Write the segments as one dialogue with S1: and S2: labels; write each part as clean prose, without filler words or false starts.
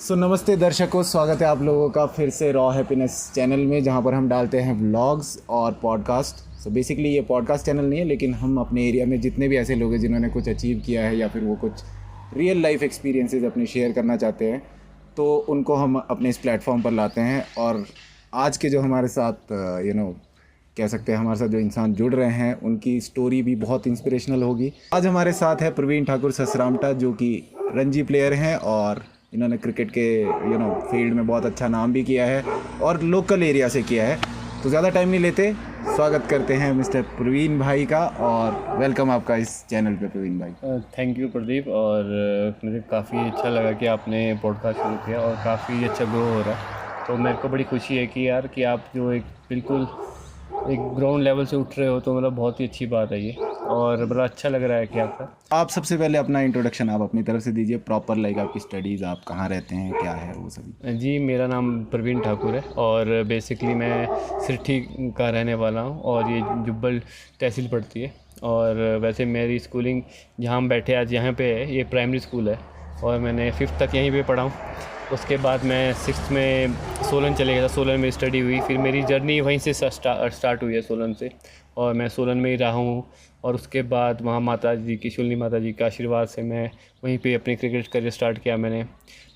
S1: नमस्ते दर्शकों, स्वागत है आप लोगों का फिर से रॉ हैप्पीनेस चैनल में, जहां पर हम डालते हैं व्लॉग्स और पॉडकास्ट। बेसिकली ये पॉडकास्ट चैनल नहीं है, लेकिन हम अपने एरिया में जितने भी ऐसे लोग हैं जिन्होंने कुछ अचीव किया है या फिर वो कुछ रियल लाइफ एक्सपीरियंसेस अपने शेयर करना चाहते हैं, तो उनको हम अपने इस प्लेटफॉर्म पर लाते हैं। और आज के जो हमारे साथ कह सकते हैं हमारे साथ जो इंसान जुड़ रहे हैं, उनकी स्टोरी भी बहुत इंस्पिरेशनल होगी। आज हमारे साथ है प्रवीण ठाकुर ससरामटा, जो कि रणजी प्लेयर हैं और इन्होंने क्रिकेट के फील्ड में बहुत अच्छा नाम भी किया है और लोकल एरिया से किया है। तो ज़्यादा टाइम नहीं लेते, स्वागत करते हैं मिस्टर प्रवीण भाई का, और वेलकम आपका इस चैनल पे प्रवीण भाई।
S2: Thank you Pradeep. और मुझे काफ़ी अच्छा लगा कि आपने पॉडकास्ट शुरू किया और काफ़ी अच्छा ग्रो हो रहा है। तो मेरे को बड़ी खुशी है कि यार कि आप जो एक बिल्कुल एक ग्राउंड लेवल से उठ रहे हो, तो मतलब बहुत ही अच्छी बात है ये, और बड़ा अच्छा लग रहा है कि
S1: आप सबसे पहले अपना इंट्रोडक्शन आप अपनी तरफ से दीजिए प्रॉपर, लाइक आपकी स्टडीज़, आप कहाँ रहते हैं, क्या है वो सभी।
S2: जी, मेरा नाम प्रवीण ठाकुर है और बेसिकली मैं सिरठी का रहने वाला हूँ और ये जुब्बल तहसील पड़ती है। और वैसे मेरी स्कूलिंग जहाँ हम बैठे आज यहाँ पे है, ये प्राइमरी स्कूल है और मैंने 5th तक यहीं पे पढ़ा हूँ। उसके बाद मैं 6th में सोलन चले गया था, सोलन में स्टडी हुई। फिर मेरी जर्नी वहीं से स्टार्ट हुई है, सोलन से, और मैं सोलन में ही रहा हूँ। और उसके बाद वहाँ माता जी की, शुल्नी माता जी के आशीर्वाद से मैं वहीं पे अपनी क्रिकेट करियर स्टार्ट किया। मैंने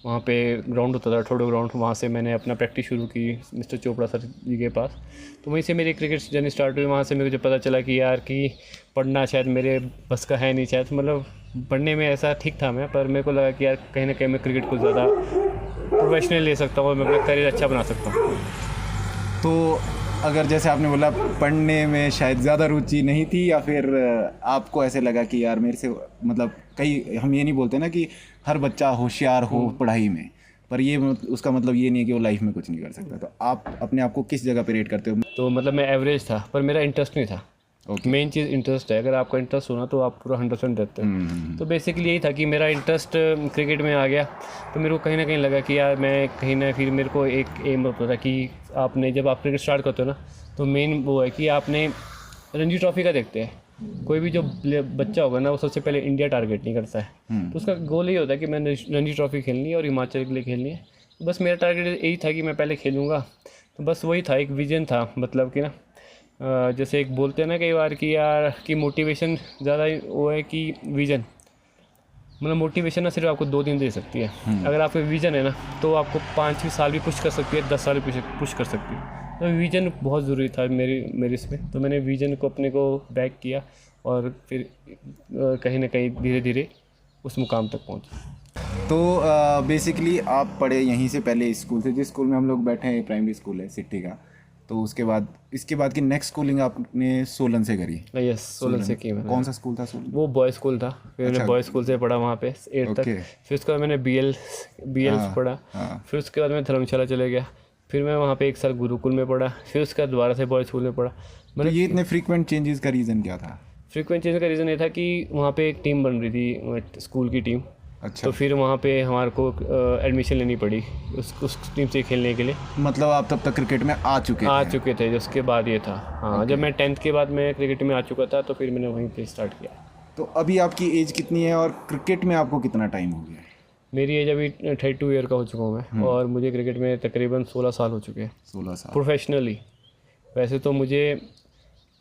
S2: वहाँ पे ग्राउंड होता था, ठोडो ग्राउंड, वहाँ से मैंने अपना प्रैक्टिस शुरू की मिस्टर चोपड़ा सर जी के पास। तो वहीं से मेरी क्रिकेट जर्नी स्टार्ट हुई। वहाँ से मेरे को जब पता चला कि यार कि पढ़ना शायद मेरे बस का है नहीं, शायद मतलब पढ़ने में ऐसा ठीक था मैं, पर मेरे को लगा कि यार कहीं ना कहीं मैं क्रिकेट को ज़्यादा प्रोफेशनल ले सकता हूँ और मैं अपना करियर अच्छा बना सकता हूँ।
S1: तो अगर जैसे आपने बोला पढ़ने में शायद ज़्यादा रुचि नहीं थी, या फिर आपको ऐसे लगा कि यार मेरे से, मतलब कई हम ये नहीं बोलते ना कि हर बच्चा होशियार हो पढ़ाई में, पर ये उसका मतलब ये नहीं है कि वो लाइफ में कुछ नहीं कर सकता। तो आप अपने आप को किस जगह पे रेट करते हो?
S2: तो मतलब मैं एवरेज था, पर मेरा इंटरेस्ट नहीं था। मेन चीज़ इंटरेस्ट है। अगर आपका इंटरेस्ट होना तो आप पूरा 100% देते हो। तो बेसिकली यही था कि मेरा इंटरेस्ट क्रिकेट में आ गया। तो मेरे को कहीं ना कहीं लगा कि यार मैं कहीं ना, फिर मेरे को एक एम होता था कि आपने जब आप क्रिकेट स्टार्ट करते हो ना, तो मेन वो है कि आपने रणजी ट्रॉफी का देखते हैं। कोई भी जो बच्चा होगा ना, वो सबसे पहले इंडिया टारगेट नहीं करता है। तो उसका गोल यही होता है कि मैंने रणजी ट्रॉफी खेलनी है और हिमाचल के लिए खेलनी है। बस मेरा टारगेट यही था कि मैं पहले खेलूँगा। तो बस वही था, एक विजन था, मतलब कि ना जैसे एक बोलते हैं ना कई बार कि यार कि मोटिवेशन ज़्यादा वो है कि विज़न, मतलब मोटिवेशन ना सिर्फ आपको 2 दिन दे सकती है। अगर आपका विज़न है ना, तो आपको 5 साल भी पुश कर सकती है, 10 साल भी पुश कर सकती है। तो विज़न बहुत ज़रूरी था मेरी इसमें। तो मैंने विज़न को अपने को बैक किया और फिर कहीं ना कहीं धीरे धीरे उस मुकाम तक पहुँचा।
S1: तो बेसिकली आप पढ़े यहीं से पहले स्कूल से, जिस स्कूल में हम लोग बैठे हैं प्राइमरी स्कूल है सिटी का। तो उसके बाद इसके बाद की नेक्स्ट स्कूलिंग आपने सोलन से करी?
S2: यस, सोलन से की मैंने।
S1: कौन सा स्कूल था सोलन?
S2: वो बॉय स्कूल था। फिर मैंने बॉय स्कूल से पढ़ा वहाँ पे 8th तक। फिर उसके बाद मैंने BL पढ़ा। फिर उसके बाद मैं धर्मशाला चले गया। फिर मैं वहाँ पे 1 साल गुरुकुल में पढ़ा। फिर उसके बाद दोबारा से बॉय स्कूल में पढ़ा।
S1: मतलब ये इतने फ्रीक्वेंट चेंजेस का रीज़न क्या था?
S2: फ्रीक्वेंट चेंज का रीज़न ये था कि वहाँ पे एक टीम बन रही थी, स्कूल की टीम।
S1: अच्छा।
S2: तो फिर वहाँ पे हमारे को एडमिशन लेनी पड़ी उस टीम से खेलने के लिए।
S1: मतलब आप तब तक क्रिकेट में आ चुके
S2: थे। उसके बाद ये था, हाँ, जब मैं 10th के बाद मैं क्रिकेट में आ चुका था, तो फिर मैंने वहीं पे स्टार्ट किया।
S1: तो अभी आपकी एज कितनी है और क्रिकेट में आपको कितना टाइम हो गया है?
S2: मेरी एज अभी 32 ईयर का हो चुका हूँ मैं, और मुझे क्रिकेट में तकरीबन 16 साल हो चुके हैं।
S1: 16 साल
S2: प्रोफेशनली। वैसे तो मुझे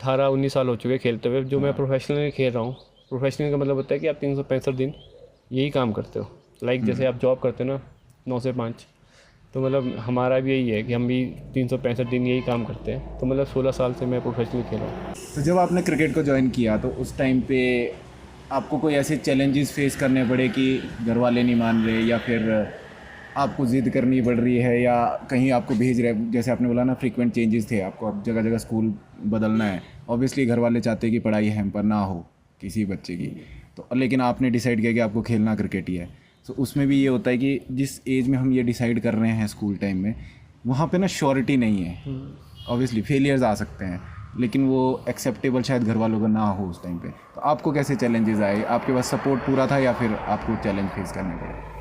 S2: 18-19 साल हो चुके खेलते हुए, जो मैं प्रोफेशनली खेल रहा हूँ। प्रोफेशनल का मतलब होता है कि आप 365 दिन यही काम करते हो। लाइक जैसे आप जॉब करते हो ना 9 से 5, तो मतलब हमारा भी यही है कि हम भी 365 दिन यही काम करते हैं। तो मतलब 16 साल से मैं प्रोफेशनली खेल रहा हूँ।
S1: तो जब आपने क्रिकेट को ज्वाइन किया, तो उस टाइम पे आपको कोई ऐसे चैलेंजेस फेस करने पड़े कि घर वाले नहीं मान रहे, या फिर आपको ज़िद करनी पड़ रही है, या कहीं आपको भेज रहे, जैसे आपने बोला ना फ्रीक्वेंट चेंजेस थे, आपको अब जगह जगह स्कूल बदलना है। ऑब्वियसली घर वाले चाहते हैं कि पढ़ाई हैम्पर ना हो किसी बच्चे की, तो लेकिन आपने डिसाइड किया कि आपको खेलना क्रिकेट ही है। तो उसमें भी ये होता है कि जिस एज में हम ये डिसाइड कर रहे हैं स्कूल टाइम में, वहाँ पे ना श्योरिटी नहीं है। ऑब्वियसली फेलियर्स आ सकते हैं, लेकिन वो एक्सेप्टेबल शायद घर वालों का ना हो उस टाइम पे। तो आपको कैसे चैलेंजेस आए? आपके पास सपोर्ट पूरा था या फिर आपको चैलेंज फेस करने पड़े?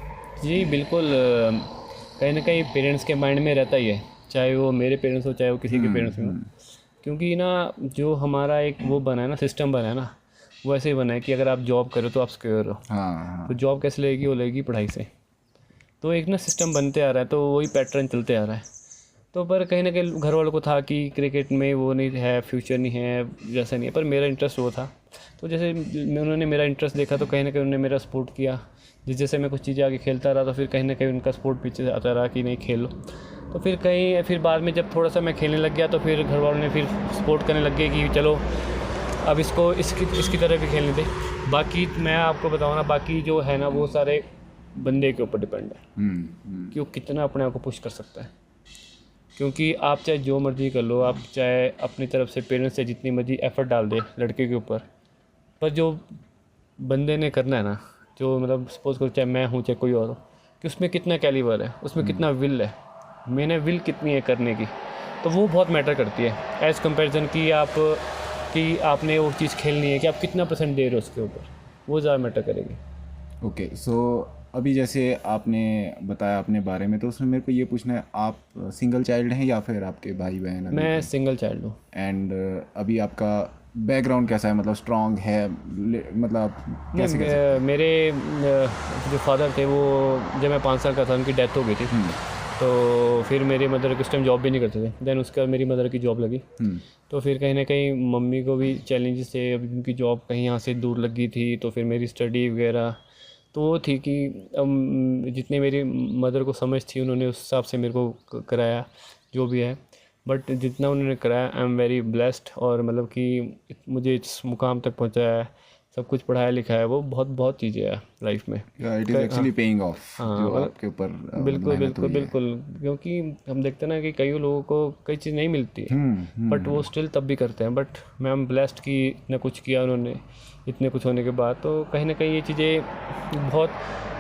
S2: जी बिल्कुल, कहीं ना कहीं पेरेंट्स के माइंड में रहता ही है, चाहे वो मेरे पेरेंट्स हो चाहे वो किसी के पेरेंट्स हो। क्योंकि ना जो हमारा एक वो बना है ना, सिस्टम बना है ना, वो ऐसे ही बना है कि अगर आप जॉब करो तो आप सिक्योर हो।
S1: हाँ।
S2: तो जॉब कैसे लगेगी? वो लगेगी पढ़ाई से। तो एक ना सिस्टम बनते आ रहा है, तो वही पैटर्न चलते आ रहा है। तो पर कहीं ना कहीं घर वालों को था कि क्रिकेट में वो नहीं है, फ्यूचर नहीं है, जैसा नहीं है, पर मेरा इंटरेस्ट वो था। तो जैसे उन्होंने मेरा इंटरेस्ट देखा तो कहीं ना कहीं उन्होंने मेरा सपोर्ट किया। जैसे मैं कुछ चीज़ें आगे खेलता रहा तो फिर कहीं ना कहीं उनका सपोर्ट पीछे आता रहा कि नहीं खेलो। तो फिर बाद में जब थोड़ा सा मैं खेलने लग गया तो फिर घर वालों ने फिर सपोर्ट करने लग गए कि चलो अब इसको इसकी तरह भी खेलने दे। बाकी मैं आपको बताऊँ ना, बाकी जो है ना वो सारे बंदे के ऊपर डिपेंड है कि वो कितना अपने आप को पुश कर सकता है। क्योंकि आप चाहे जो मर्ज़ी कर लो, आप चाहे अपनी तरफ से पेरेंट्स से जितनी मर्ज़ी एफ़र्ट डाल दे लड़के के ऊपर, पर जो बंदे ने करना है ना, जो मतलब सपोज़ करो चाहे मैं हूँ चाहे कोई और हो, कि उसमें कितना कैलिबर है, उसमें कितना विल है, मैंने विल कितनी है करने की, तो वो बहुत मैटर करती है एज़ कंपैरिजन कि आपने वो चीज़ खेलनी है, कि आप कितना % दे रहे हो उसके ऊपर, वो ज़्यादा मैटर करेगी।
S1: ओके, सो अभी जैसे आपने बताया अपने बारे में, तो उसमें मेरे को ये पूछना है, आप सिंगल चाइल्ड हैं या फिर आपके भाई बहन?
S2: मैं सिंगल चाइल्ड हूँ।
S1: एंड अभी आपका बैकग्राउंड कैसा है, मतलब स्ट्रॉन्ग है, मतलब कैसे?
S2: मेरे जो फादर थे वो जब मैं 5 साल का था उनकी डेथ हो गई थी। तो फिर मेरी मदर उस टाइम जॉब भी नहीं करते थे। देन उसके बाद मेरी मदर की जॉब लगी। तो फिर कहीं ना कहीं मम्मी को भी चैलेंजेस थे, अभी उनकी जॉब कहीं यहाँ से दूर लगी थी, तो फिर मेरी स्टडी वगैरह तो वो थी कि जितनी मेरी मदर को समझ थी उन्होंने उस हिसाब से मेरे को कराया जो भी है। बट जितना उन्होंने कराया आई एम वेरी ब्लेस्ड, और मतलब कि मुझे इस मुकाम तक पहुंचाया है, सब कुछ पढ़ाया लिखा है, वो बहुत चीज़ें है लाइफ में।
S1: It is actually paying off, जो
S2: मतलब
S1: आपके ऊपर
S2: बिल्कुल, क्योंकि हम देखते हैं ना कि कई लोगों को कई चीज़ नहीं मिलती है, बट वो स्टिल तब भी करते हैं। बट मैं एम ब्लेस्ड कि इतना कुछ किया उन्होंने, इतने कुछ होने के बाद। तो कहीं ना कहीं ये चीज़ें बहुत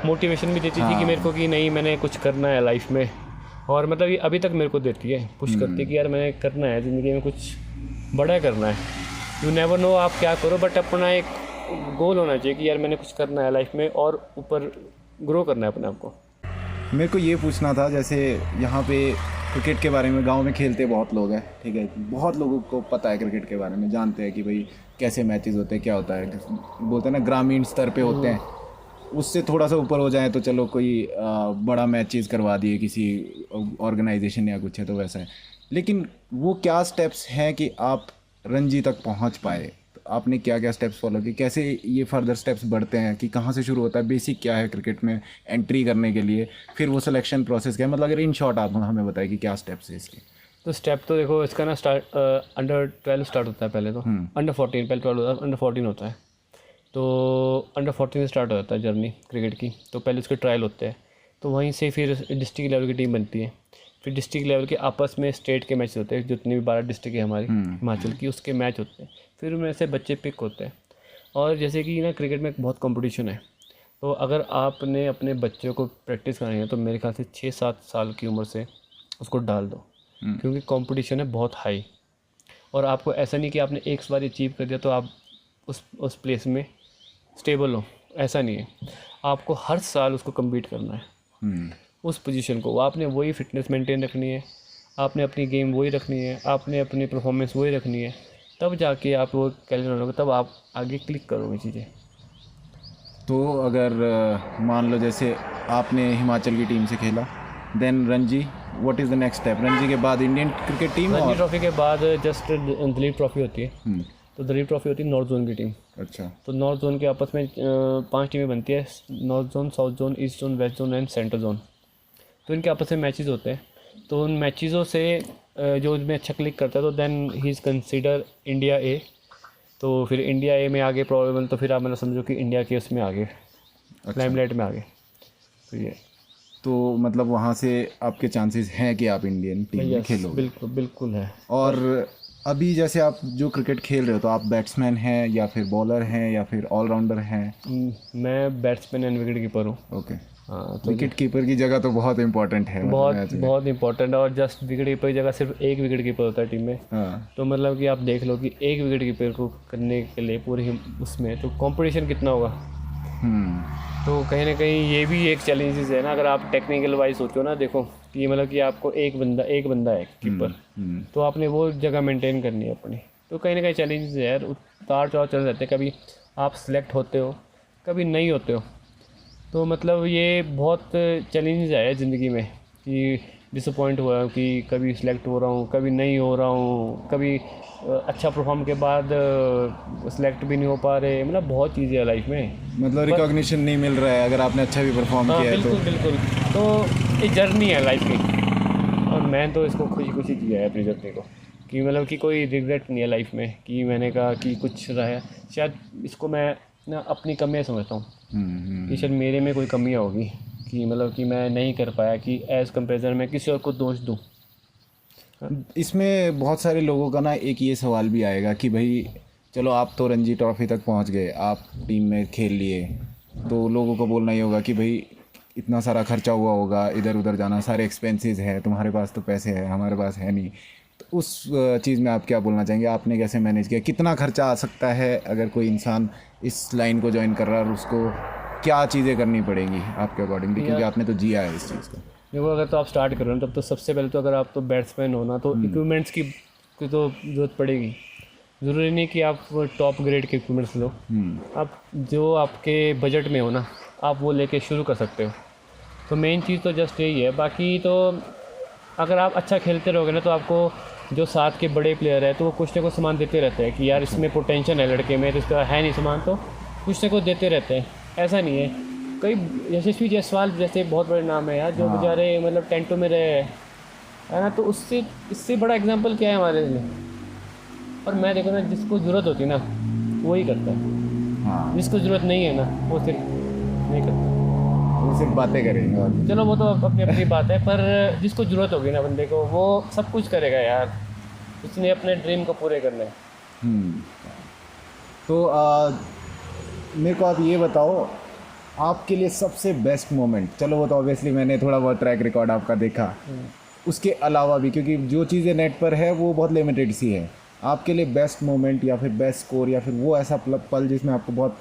S2: मोटिवेशन भी देती थी कि मेरे को कि नहीं मैंने कुछ करना है लाइफ में, और मतलब ये अभी तक मेरे को देती है, पुश करती है कि यार मैंने करना है ज़िंदगी में, कुछ बड़ा करना है। यू नेवर नो आप क्या करो, बट अपना एक गोल होना चाहिए कि यार मैंने कुछ करना है लाइफ में और ऊपर ग्रो करना है अपने आप को।
S1: मेरे को ये पूछना था, जैसे यहाँ पे क्रिकेट के बारे में गांव में खेलते बहुत लोग हैं, ठीक है, बहुत लोगों को पता है क्रिकेट के बारे में, जानते हैं कि भाई कैसे मैचेस होते हैं, क्या होता है, बोलते हैं ना ग्रामीण स्तर पे होते हैं। उससे थोड़ा सा ऊपर हो जाए तो चलो कोई बड़ा मैचेस करवा दिए किसी ऑर्गेनाइजेशन या कुछ है तो वैसा है। लेकिन वो क्या स्टेप्स हैं कि आप रणजी तक पहुंच पाए? तो आपने क्या क्या स्टेप्स फॉलो किए, कैसे ये फर्दर स्टेप्स बढ़ते हैं, कि कहाँ से शुरू होता है, बेसिक क्या है क्रिकेट में एंट्री करने के लिए, फिर वो सिलेक्शन प्रोसेस क्या है, मतलब अगर इन शॉर्ट आप हमें बताएं कि क्या स्टेप्स है इसके?
S2: तो स्टेप तो देखो इसका ना स्टार्ट अंडर 12 स्टार्ट होता है पहले, तो अंडर 14, पहले 12 होता है, अंडर 14 होता है। तो अंडर 14 से स्टार्ट हो जाता है जर्नी क्रिकेट की। तो पहले उसके ट्रायल होते हैं, तो वहीं से फिर डिस्ट्रिक्ट लेवल की टीम बनती है, फिर डिस्ट्रिक्ट लेवल के आपस में स्टेट के मैच होते हैं, जितनी भी 12 डिस्ट्रिक्ट है हमारी हिमाचल की, उसके मैच होते हैं, फिर उनमें से बच्चे पिक होते हैं। और जैसे कि ना क्रिकेट में बहुत कंपटीशन है, तो अगर आपने अपने बच्चों को प्रैक्टिस करानी है तो मेरे ख्याल से 6-7 साल की उम्र से उसको डाल दो, क्योंकि कंपटीशन है बहुत हाई। और आपको ऐसा नहीं कि आपने एक बार अचीव कर दिया तो आप उस प्लेस में स्टेबल हो, ऐसा नहीं है। आपको हर साल उसको कम्पीट करना है उस पोजीशन को। आपने वही फिटनेस मेंटेन रखनी है, आपने अपनी गेम वही रखनी है, आपने अपनी परफॉर्मेंस वही रखनी है, तब जाके आप वो कैलिबर होगा, तब आप आगे क्लिक करोगे चीज़ें।
S1: तो अगर मान लो जैसे आपने हिमाचल की टीम से खेला, then Ranji, what is the next step? Ranji के बाद Indian cricket team,
S2: Ranji trophy के बाद जस्ट दिलीप ट्रॉफी होती है। तो दिलीप ट्रॉफी होती है नॉर्थ जोन की टीम।
S1: अच्छा।
S2: तो नॉर्थ जोन के आपस में 5 टीमें बनती है, north zone, south zone, east zone, west zone and central zone. तो इनके आपस में मैचेस होते हैं, तो उन मैचेज़ों से जो इसमें अच्छा क्लिक करता है तो then he is consider India A. तो फिर इंडिया ए में आगे प्रॉब्लम, तो फिर आप मतलब समझो कि इंडिया के उसमें आगे लाइमलाइट में आगे। तो ये
S1: तो मतलब वहाँ से आपके चांसेस हैं कि आप इंडियन टीम में खेलोगे?
S2: बिल्कुल है।
S1: और अभी जैसे आप जो क्रिकेट खेल रहे हो, तो आप बैट्समैन हैं या फिर बॉलर हैं या फिर ऑलराउंडर हैं?
S2: मैं बैट्समैन एंड विकेट कीपर हूँ।
S1: ओके।
S2: हाँ, तो
S1: विकेट कीपर की जगह तो बहुत इंपॉर्टेंट है,
S2: बहुत इंपॉर्टेंट है। और जस्ट विकेट कीपर की जगह सिर्फ एक विकेट कीपर होता है टीम में। तो मतलब कि आप देख लो कि एक विकेट कीपर को करने के लिए पूरे उसमें तो कंपटीशन कितना होगा। तो कहीं ना कहीं ये भी एक चैलेंजेस है ना, अगर आप टेक्निकल वाइज सोचो ना, देखो कि मतलब कि आपको एक बंदा है कीपर, तो आपने वो जगह मेंटेन करनी है अपनी। तो कहीं ना कहीं चैलेंजेस है यार, उतार चढ़ाव चल जाते हैं, कभी आप सिलेक्ट होते हो, कभी नहीं होते हो। तो मतलब ये बहुत चैलेंजेस आए ज़िंदगी में कि डिसअपॉइंट हुआ कि कभी सिलेक्ट हो रहा हूँ, कभी नहीं हो रहा हूँ, कभी अच्छा परफॉर्म के बाद सिलेक्ट भी नहीं हो पा रहे, मतलब बहुत चीज़ें हैं लाइफ में।
S1: मतलब रिकॉग्निशन नहीं मिल रहा है अगर आपने अच्छा भी परफॉर्म
S2: हाँ
S1: किया है
S2: बिल्कुल बिल्कुल। तो ये जर्नी है लाइफ की, और मैं तो इसको खुशी खुशी जिया है अपनी जर्नी को, कि मतलब कि कोई रिग्रेट नहीं है लाइफ में कि मैंने कहा कि कुछ रहा है। शायद इसको मैं ना अपनी कमियाँ समझता हूँ कि शायद मेरे में कोई कमियाँ होगी, कि मतलब कि मैं नहीं कर पाया, कि एज़ कंपेरिजन में किसी और को दोष दूँ।
S1: इसमें बहुत सारे लोगों का ना एक ये सवाल भी आएगा कि भाई चलो आप तो रणजी ट्रॉफी तक पहुंच गए, आप टीम में खेल लिए, तो लोगों को बोलना ही होगा कि भाई इतना सारा खर्चा हुआ होगा, इधर उधर जाना, सारे एक्सपेंसेस है, तुम्हारे पास तो पैसे है, हमारे पास है नहीं। तो उस चीज़ में आप क्या बोलना चाहेंगे, आपने कैसे मैनेज किया, कितना खर्चा आ सकता है अगर कोई इंसान इस लाइन को ज्वाइन कर रहा है, और उसको क्या चीज़ें करनी पड़ेंगी आपके अकॉर्डिंगली, क्योंकि आपने तो जिया है इस चीज़ को।
S2: देखो, अगर तो आप स्टार्ट कर रहे हो तब तो सबसे पहले तो अगर आप तो बैट्समैन हो ना, तो इक्विपमेंट्स की तो ज़रूरत पड़ेगी। ज़रूरी नहीं कि आप टॉप ग्रेड के इक्विपमेंट्स लो, आप जो आपके बजट में हो ना, आप वो लेके शुरू कर सकते हो। तो मेन चीज़ तो जस्ट यही है। बाकी तो अगर आप अच्छा खेलते रहोगे ना, तो आपको जो साथ के बड़े प्लेयर है तो वो कुछ ना कुछ सामान देते रहते हैं कि यार इसमें पोटेंशियल है लड़के में, तो इसका है नहीं सामान, तो कुछ ना कुछ देते रहते हैं। ऐसा नहीं है, कई यशस्वी जायसवाल जैसे बहुत बड़े नाम है यार, जो बेचारे मतलब टेंटों में रहे है ना, तो उससे इससे बड़ा एग्जांपल क्या है हमारे लिए। और मैं देखो ना, जिसको ज़रूरत होती है ना वही करता है,
S1: हाँ,
S2: जिसको ज़रूरत नहीं है ना वो सिर्फ नहीं करता।
S1: वो सिर्फ बातें करेंगे और
S2: चलो वो तो अपनी अपनी बात है, पर जिसको ज़रूरत होगी ना बंदे को, वो सब कुछ करेगा यार, उसने अपने ड्रीम को पूरे करना है।
S1: तो मेरे को आप ये बताओ, आपके लिए सबसे बेस्ट मोमेंट, चलो वो तो ऑब्वियसली मैंने थोड़ा बहुत ट्रैक रिकॉर्ड आपका देखा, उसके अलावा भी, क्योंकि जो चीज़ें नेट पर है वो बहुत लिमिटेड सी है, आपके लिए बेस्ट मोमेंट या फिर बेस्ट स्कोर या फिर वो ऐसा पल जिसमें आपको बहुत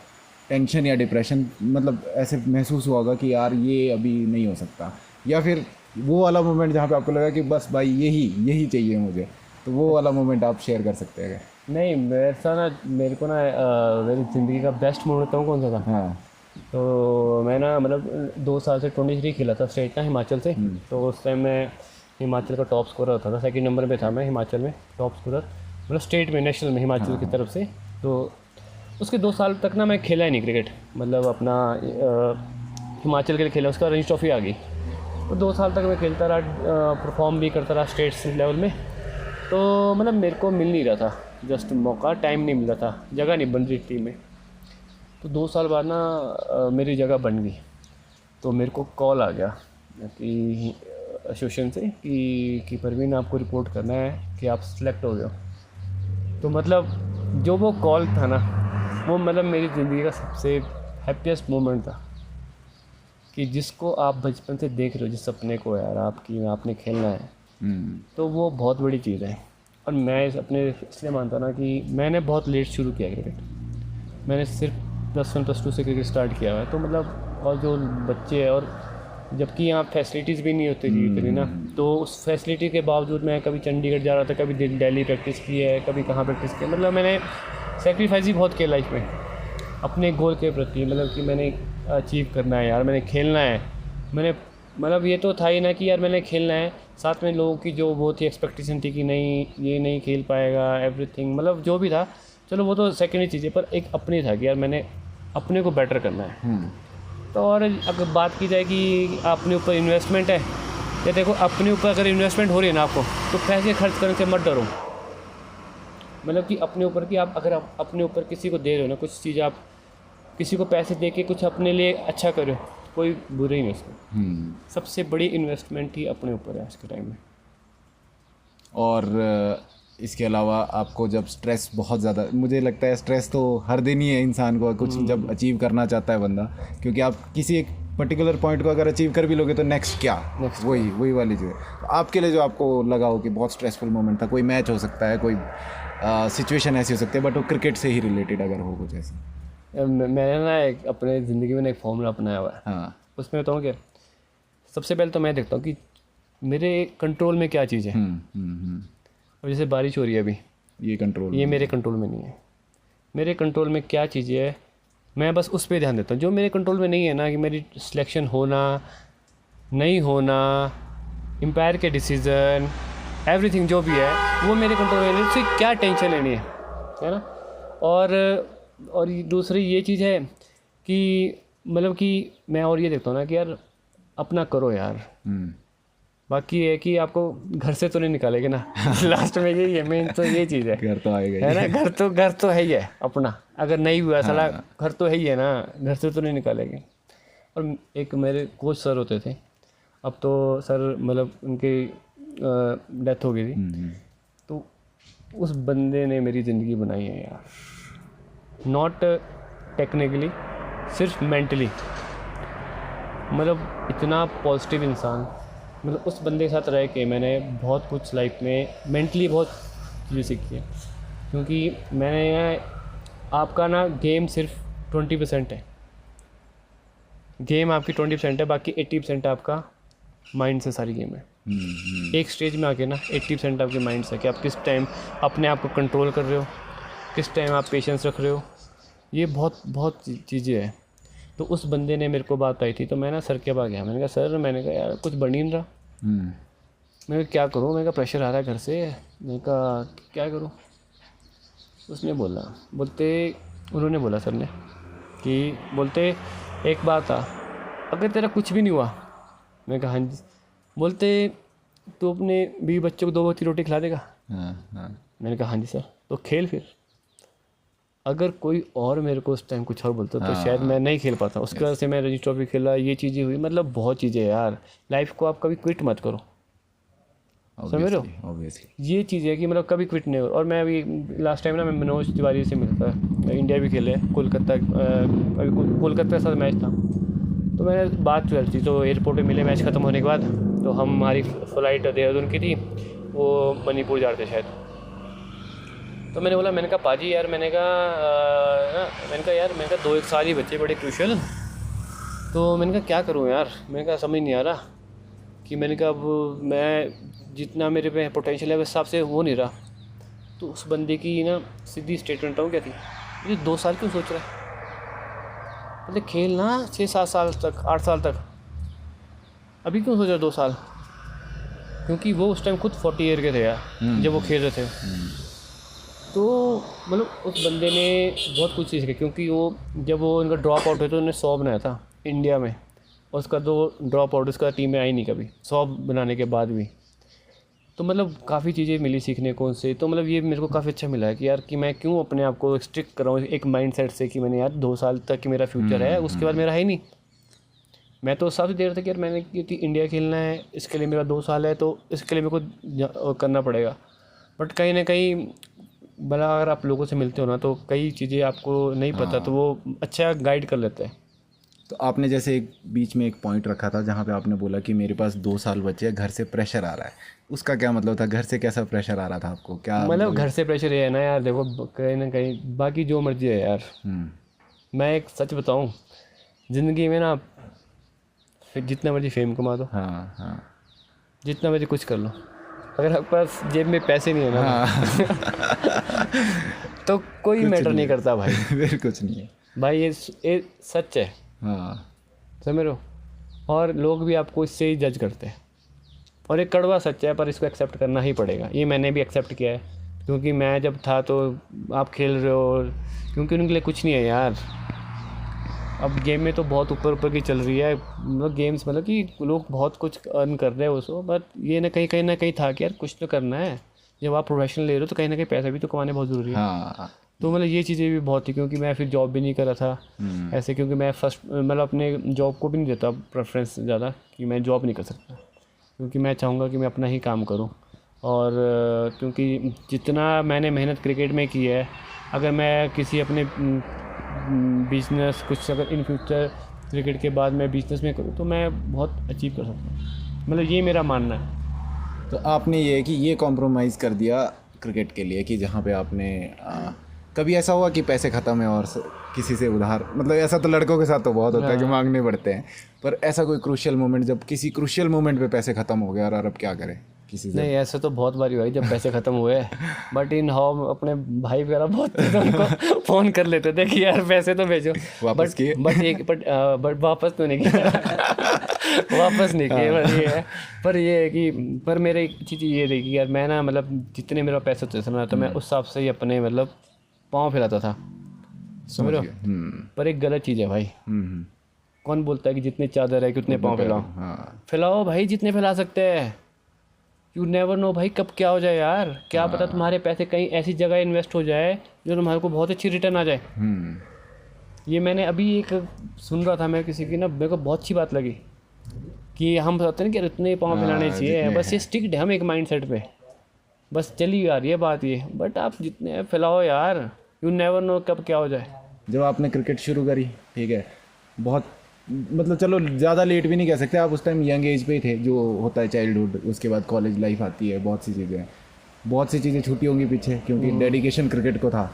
S1: टेंशन या डिप्रेशन मतलब ऐसे महसूस हुआ होगा कि यार ये अभी नहीं हो सकता, या फिर वो वाला मोमेंट जहाँ पे आपको लगा कि बस भाई यही चाहिए मुझे, तो वो वाला मोमेंट आप शेयर कर सकते हैं?
S2: नहीं, मेरे को ना मेरी ज़िंदगी का बेस्ट मोमेंट बताऊँ कौन सा था।
S1: हाँ।
S2: तो मैं ना मतलब 2 साल से 23 खेला था स्टेट ना हिमाचल से। तो उस टाइम मैं हिमाचल का टॉप स्कोरर होता था, सेकंड नंबर पे था मैं हिमाचल में टॉप स्कोरर, मतलब स्टेट में, नेशनल में हिमाचल की तरफ से। तो उसके 2 साल तक ना मैं खेला ही नहीं क्रिकेट, मतलब अपना हिमाचल के लिए खेला, उसका रणजी ट्रॉफी आ गई। तो 2 साल तक मैं खेलता रहा, परफॉर्म भी करता रहा स्टेट लेवल में। तो मतलब मेरे को मिल नहीं रहा था जस्ट मौका, टाइम नहीं मिल रहा था, जगह नहीं बन रही टीम में। तो 2 साल बाद ना मेरी जगह बन गई। तो मेरे को कॉल आ गया कि एसोसिएशन से कि परवीन आपको रिपोर्ट करना है कि आप सिलेक्ट हो गए हो। तो मतलब जो वो कॉल था ना, वो मतलब मेरी ज़िंदगी का सबसे हैप्पीएस्ट मोमेंट था, कि जिसको आप बचपन से देख रहे हो, जिस सपने को यार आपने खेलना है, तो वो बहुत बड़ी चीज़ है। और मैं अपने इसलिए मानता हूँ ना कि मैंने बहुत लेट शुरू किया क्रिकेट, मैंने सिर्फ +1 +2 से क्रिकेट स्टार्ट किया हुआ है। तो मतलब और जो बच्चे हैं, और जबकि यहाँ फैसिलिटीज़ भी नहीं होती थी इतनी ना, तो उस फैसिलिटी के बावजूद मैं कभी चंडीगढ़ जा रहा था, कभी दिल्ली प्रैक्टिस की है, कभी कहाँ प्रैक्टिस की है। मतलब मैंने सेक्रीफाइस ही बहुत किया लाइफ में अपने गोल के प्रति, मतलब कि मैंने अचीव करना है यार, मैंने खेलना है। मैंने मतलब ये तो था ही ना कि यार मैंने खेलना है, साथ में लोगों की जो वो थी एक्सपेक्टेशन थी कि नहीं ये नहीं खेल पाएगा, एवरीथिंग मतलब जो भी था, चलो वो तो सेकेंडरी चीज़ है, पर एक अपनी था कि यार मैंने अपने को बेटर करना है। तो और अगर बात की जाए कि अपने ऊपर इन्वेस्टमेंट है, या देखो अपने ऊपर अगर इन्वेस्टमेंट हो रही है ना आपको, तो पैसे खर्च करने से मत डरो। मतलब कि अपने ऊपर कि अगर आप अपने ऊपर किसी को दे रहे हो ना कुछ चीज़, आप किसी को पैसे दे के कुछ अपने लिए अच्छा करो, कोई बुरा ही नहीं उसमें। सबसे बड़ी इन्वेस्टमेंट ही अपने ऊपर है आज के टाइम में।
S1: और इसके अलावा आपको जब स्ट्रेस बहुत ज़्यादा, मुझे लगता है स्ट्रेस तो हर दिन ही है इंसान को, कुछ जब अचीव करना चाहता है बंदा, क्योंकि आप किसी एक पर्टिकुलर पॉइंट को अगर अचीव कर भी लोगे तो नेक्स्ट क्या, वही वाली चीज़ है। तो आपके लिए जो आपको लगा हो कि बहुत स्ट्रेसफुल मोमेंट था, कोई मैच हो सकता है, कोई सिचुएशन ऐसी हो सकती है, बट वो क्रिकेट से ही रिलेटेड अगर हो कुछ ऐसा।
S2: मैंने ना एक अपने ज़िंदगी में एक फॉर्मूला अपनाया हुआ है।
S1: हाँ।
S2: उसमें बताऊँ क्या, सबसे पहले तो मैं देखता हूँ कि मेरे कंट्रोल में क्या चीज़ है। अब जैसे बारिश हो रही है अभी,
S1: ये कंट्रोल,
S2: ये मेरे कंट्रोल में नहीं है। मेरे कंट्रोल में क्या चीज़ें है मैं बस उस पर ध्यान देता हूँ। जो मेरे कंट्रोल में नहीं है ना, कि मेरी सिलेक्शन होना नहीं होना, एम्पायर के डिसीज़न, एवरीथिंग जो भी है वो मेरे कंट्रोल में नहीं, उससे क्या टेंशन लेनी है ना। और दूसरी ये चीज़ है कि मतलब कि मैं और ये देखता हूँ ना कि यार अपना करो यार। बाकी है कि आपको घर से तो नहीं निकालेंगे ना लास्ट में यही है मेन, तो ये चीज़ है।
S1: घर तो आएगा
S2: है ना, घर तो है ही है अपना। अगर नहीं हुआ साला घर तो है ही है ना, घर से तो नहीं निकालेंगे। और एक मेरे कोच सर होते थे, अब तो सर मतलब उनकी डेथ हो गई थी, तो उस बंदे ने मेरी ज़िंदगी बनाई है यार। नॉट टेक्निकली, सिर्फ मेंटली। मतलब इतना पॉजिटिव इंसान, मतलब उस बंदे के साथ रह के मैंने बहुत कुछ लाइफ में मेंटली बहुत चीज़ें सीखी है। क्योंकि मैंने आपका ना गेम सिर्फ 20% है, गेम आपकी 20% है, बाकी 80% आपका माइंड से सारी गेम है। एक स्टेज में आके ना 80% आपके माइंड से कि आप किस टाइम अपने आप को कंट्रोल कर रहे हो, किस टाइम आप पेशेंस रख रहे हो। ये बहुत चीज़ें हैं। तो उस बंदे ने मेरे को बात आई थी, तो मैं ना सर के पास गया। मैंने कहा सर, मैंने कहा यार कुछ बन ही नहीं रहा, मैं क्या करूँ, मैंने कहा प्रेशर आ रहा है घर से, मैंने कहा क्या करूँ। उसने उन्होंने बोला सर ने कि बोलते एक बात आ, अगर तेरा कुछ भी नहीं हुआ, मैंने कहा हाँ जी। बोलते तो अपने 20 बच्चों को 2 वक्त की रोटी खिला देगा? मैंने कहा हाँ जी सर। तो खेल फिर। अगर कोई और मेरे को उस टाइम कुछ और बोलता तो शायद मैं नहीं खेल पाता। उसके वजह से मैं रणजी ट्रॉफी खेला, ये चीज़ें हुई। मतलब बहुत चीज़ें यार, लाइफ को आप कभी क्विट मत करो, समझ रहे हो। ये चीज़ है कि मतलब कभी क्विट नहीं हो। और मैं अभी लास्ट टाइम ना मैं मनोज तिवारी से मिलता, इंडिया भी खेले कोलकाता, अभी कोलकाता के साथ मैच था, तो मैंने बात कर थी। तो एयरपोर्ट पे मिले मैच ख़त्म होने के बाद, तो हमारी फ़्लाइट देहरादून की थी, वो मणिपुर जा रहे थे शायद। तो मैंने बोला, मैंने कहा पाजी यार, मैंने कहा यार 2-1 साल ही बच्चे बड़े क्रूशल। तो मैंने कहा क्या करूँ यार, मैंने कहा समझ नहीं आ रहा कि मैंने कहा अब मैं जितना मेरे पे पोटेंशियल है उस हिसाब से हो नहीं रहा। तो उस बंदे की ना सीधी स्टेटमेंट क्या थी, ये 2 साल क्यों सोच रहा है, मतलब खेलना 6-7 साल तक, 8 साल तक, अभी क्यों सोच रहा 2 साल। क्योंकि वो उस टाइम खुद 40 ईयर के थे यार जब वो खेल रहे थे। तो मतलब उस बंदे ने बहुत कुछ सीखा, क्योंकि वो जब वो उनका ड्रॉप आउट हुआ तो उन्होंने 100 बनाया था इंडिया में, और उसका तो ड्रॉप आउट उसका टीम में आई नहीं कभी 100 बनाने के बाद भी। तो मतलब काफ़ी चीज़ें मिली सीखने को उनसे। तो मतलब ये मेरे को काफ़ी अच्छा मिला है कि यार कि मैं क्यों अपने आप को स्ट्रिक्ट कर रहा हूँ एक माइंडसेट से कि मैंने यार 2 साल तक कि मेरा फ्यूचर है, उसके बाद मेरा है ही नहीं। मैं तो साथ ही दे रहा था कि यार मैंने क्योंकि इंडिया खेलना है, इसके लिए मेरा 2 साल है, तो इसके लिए मेरे को करना पड़ेगा। बट कहीं ना कहीं भला अगर आप लोगों से मिलते हो ना, तो कई चीज़ें आपको नहीं पता, तो वो अच्छा गाइड कर लेते हैं।
S1: तो आपने जैसे एक बीच में एक पॉइंट रखा था जहाँ पे आपने बोला कि मेरे पास 2 साल बचे हैं, घर से प्रेशर आ रहा है, उसका क्या मतलब था? घर से कैसा प्रेशर आ रहा था आपको? क्या
S2: मतलब घर से प्रेशर ये है ना यार, देखो कहीं ना कहीं बाकी जो मर्जी है यार, मैं एक सच बताऊँ, ज़िंदगी में ना जितना मर्जी फेम कमा दो, जितना मर्जी कुछ कर लो, अगर आपके पास जेब में पैसे नहीं है ना तो कोई मैटर नहीं करता भाई।
S1: फिर कुछ नहीं है
S2: भाई, ये सच है, समझ रहे हो। और लोग भी आपको इससे ही जज करते हैं, और ये कड़वा सच है, पर इसको एक्सेप्ट करना ही पड़ेगा। ये मैंने भी एक्सेप्ट किया है, क्योंकि मैं जब था तो आप खेल रहे हो, क्योंकि उनके लिए कुछ नहीं है यार। अब गेम में तो बहुत ऊपर की चल रही है, मतलब गेम्स, मतलब कि लोग बहुत कुछ अर्न कर रहे हैं उसको, बट ये ना कहीं था कि यार कुछ तो करना है। जब आप प्रोफेशनल ले रहे हो तो कहीं ना कहीं पैसा भी तो कमाने बहुत ज़रूरी है। तो मतलब ये चीज़ें भी बहुत थी, क्योंकि मैं फिर जॉब भी नहीं कर रहा था ऐसे, क्योंकि मैं फर्स्ट मतलब अपने जॉब को भी नहीं देता प्रेफरेंस ज़्यादा, कि मैं जॉब नहीं कर सकता, क्योंकि मैं चाहूँगा कि मैं अपना ही काम करूँ। और क्योंकि जितना मैंने मेहनत क्रिकेट में की है, अगर मैं किसी अपने बिजनेस कुछ अगर इन फ्यूचर क्रिकेट के बाद मैं बिजनेस में करूँ तो मैं बहुत अचीव कर सकता हूँ, मतलब ये मेरा मानना है।
S1: तो आपने ये है कि ये कॉम्प्रोमाइज़ कर दिया क्रिकेट के लिए, कि जहाँ पे आपने कभी ऐसा हुआ कि पैसे ख़त्म है और किसी से उधार, मतलब ऐसा तो लड़कों के साथ तो बहुत होता है कि मांगने पड़ते हैं, पर ऐसा कोई क्रूशियल मोमेंट जब किसी क्रूशियल मोमेंट पे पैसे ख़त्म हो गए और अब क्या करें, किसी से?
S2: नहीं ऐसे तो बहुत बारी भाई जब पैसे ख़त्म हुए, बट इन हाउ अपने भाई वगैरह बहुत थे तो उनको फ़ोन कर लेते थे कि यार पैसे तो भेजो,
S1: वापस किए?
S2: बट वापस तो नहीं किया वापस नहीं किए। पर ये है कि पर मेरे एक चीज़ ये रही कि यार मैं ना मतलब जितने मेरा पैसे होते थे ना तो मैं उस हिसाब से ही अपने मतलब पाँव फैलाता था, समझ रहे हो। पर एक गलत चीज़ है भाई, कौन बोलता है कि जितनी चादर है कि उतने पाँव फैलाओ? फैलाओ भाई जितने फैला सकते हैं। यू नेवर नो भाई कब क्या हो जाए यार, क्या पता तुम्हारे पैसे कहीं ऐसी जगह इन्वेस्ट हो जाए जो तुम्हारे को बहुत अच्छी रिटर्न आ जाए। ये मैंने अभी एक सुन रहा था मैं किसी की ना, मेरे को बहुत अच्छी बात लगी कि हम बताते हैं कि इतने पाँव फैलाने चाहिए, बस ये स्टिक्ड है हम एक माइंड सेट पे, बस चली आ रही है बात ये। बट आप जितने फैलाओ यार, यू नेवर नो कब क्या हो जाए।
S1: जब आपने क्रिकेट शुरू करी, ठीक है, बहुत मतलब चलो ज़्यादा लेट भी नहीं कह सकते, आप उस टाइम यंग एज पे ही थे, जो होता है चाइल्डहुड, उसके बाद कॉलेज लाइफ आती है, बहुत सी चीज़ें छूटी होंगी पीछे, क्योंकि डेडिकेशन क्रिकेट को था।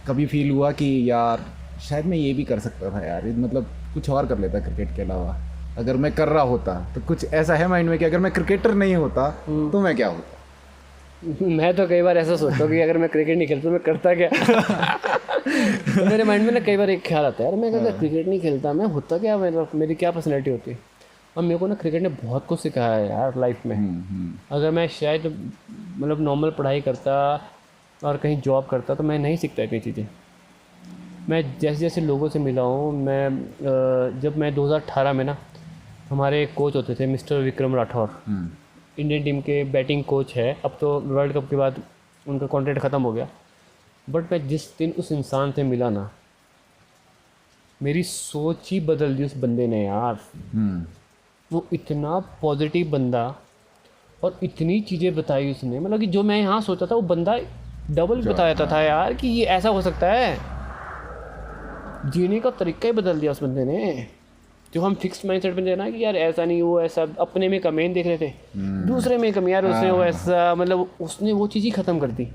S1: कभी फील हुआ कि यार शायद मैं ये भी कर सकता था यार, मतलब कुछ और कर लेता क्रिकेट के अलावा, अगर मैं कर रहा होता तो? कुछ ऐसा है माइंड में कि अगर मैं क्रिकेटर नहीं होता तो मैं क्या होता?
S2: मैं तो कई बार ऐसा सोचता हूँ कि अगर मैं क्रिकेट नहीं खेलता तो मैं करता क्या तो मेरे माइंड में ना कई बार एक ख्याल आता है यार, मैं अगर क्रिकेट नहीं खेलता मैं होता क्या, मेरी क्या पर्सनैलिटी होती। और मेरे को ना क्रिकेट ने बहुत कुछ सिखाया है यार लाइफ में। अगर मैं शायद मतलब नॉर्मल पढ़ाई करता और कहीं जॉब करता तो मैं नहीं सीखता इतनी चीज़ें। मैं जैसे जैसे लोगों से मिला हूँ, मैं जब मैं 2018 में ना, हमारे एक कोच होते थे mister Vikram Rathore, Indian team के बैटिंग कोच है, अब तो वर्ल्ड कप के बाद उनका कॉन्ट्रैक्ट ख़त्म हो गया। बट मैं जिस दिन उस इंसान से मिला ना, मेरी सोच ही बदल दी उस बंदे ने यार। वो इतना पॉजिटिव बंदा और इतनी चीज़ें बताई उसने, मतलब कि जो मैं यहाँ सोचा था वो बंदा डबल बताया था यार कि ये ऐसा हो सकता है। जीने का तरीका ही बदल दिया उस बंदे ने। जो हम फिक्स माइंडसेट में थे ना कि यार ऐसा नहीं, वो ऐसा, अपने में कमी देख रहे थे, दूसरे में कमी, यार उसने वो ऐसा, मतलब उसने वो चीज़ ही ख़त्म कर दी।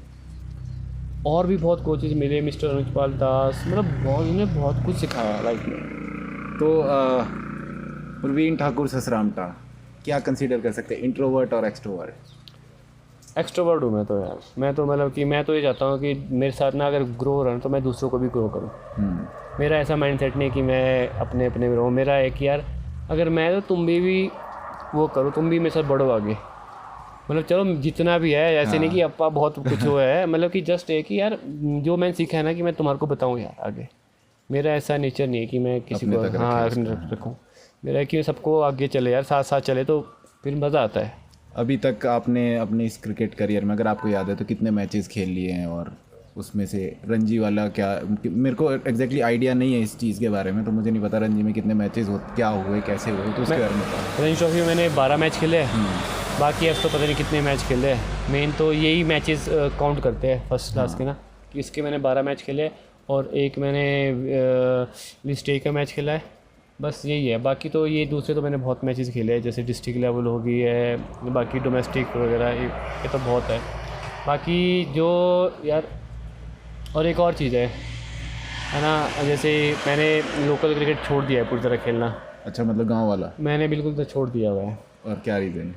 S2: और भी बहुत कोचेज मिले, मिस्टर अनुजपाल दास, मतलब उन्होंने बहुत कुछ सिखाया लाइफ में।
S1: तो प्रवीण ठाकुर ससरामटा क्या कंसीडर कर सकते हैं, इंट्रोवर्ट और एक्सट्रोवर्ट?
S2: एक्सट्रोवर्ट हूँ मैं तो यार। मैं तो मतलब कि मैं तो ये चाहता हूँ कि मेरे साथ ना अगर ग्रो हो रहा है तो मैं दूसरों को भी ग्रो करूँ। मेरा ऐसा माइंडसेट नहीं कि मैं अपने में रहूँ। मेरा है कि यार अगर मैं तो तुम भी वो करो, तुम भी मेरे साथ बढ़ो आगे। मतलब चलो जितना भी है, ऐसे नहीं कि अपा बहुत कुछ हुआ है, मतलब कि जस्ट है कि यार जो मैंने सीखा है ना कि मैं तुम्हारे को बताऊँ यार आगे। मेरा ऐसा नेचर नहीं है कि मैं किसी को रखूँ। मेरा है कि सबको आगे चले यार, साथ साथ चले तो फिर मज़ा आता है।
S1: अभी तक आपने अपने इस क्रिकेट करियर में, अगर आपको याद है तो, कितने मैचेस खेल लिए हैं? और उसमें से रणजी वाला क्या, मेरे को एग्जैक्टली आइडिया नहीं है इस चीज़ के बारे में, तो मुझे नहीं पता रणजी में कितने मैचेस क्या हुए, कैसे हुए, तो उसके बारे में बताओ।
S2: रणजी ट्रॉफी में मैंने 12 मैच खेले, बाकी अब तो पता नहीं कितने मैच खेले। मेन तो यही मैचेस काउंट करते हैं फर्स्ट क्लास के ना, कि इसके मैंने 12 मैच खेले और एक मैंने लिस्ट ए का मैच खेला है, बस यही है। बाकी तो ये दूसरे तो मैंने बहुत मैचेस खेले हैं, जैसे डिस्ट्रिक्ट लेवल हो गई है, बाकी डोमेस्टिक वगैरह, ये तो बहुत है। बाकी जो यार और एक और चीज़ है ना, जैसे मैंने लोकल क्रिकेट छोड़ दिया है पूरी तरह खेलना।
S1: अच्छा, मतलब गांव वाला?
S2: मैंने बिल्कुल तो छोड़ दिया हुआ है।
S1: और क्या रीज़न?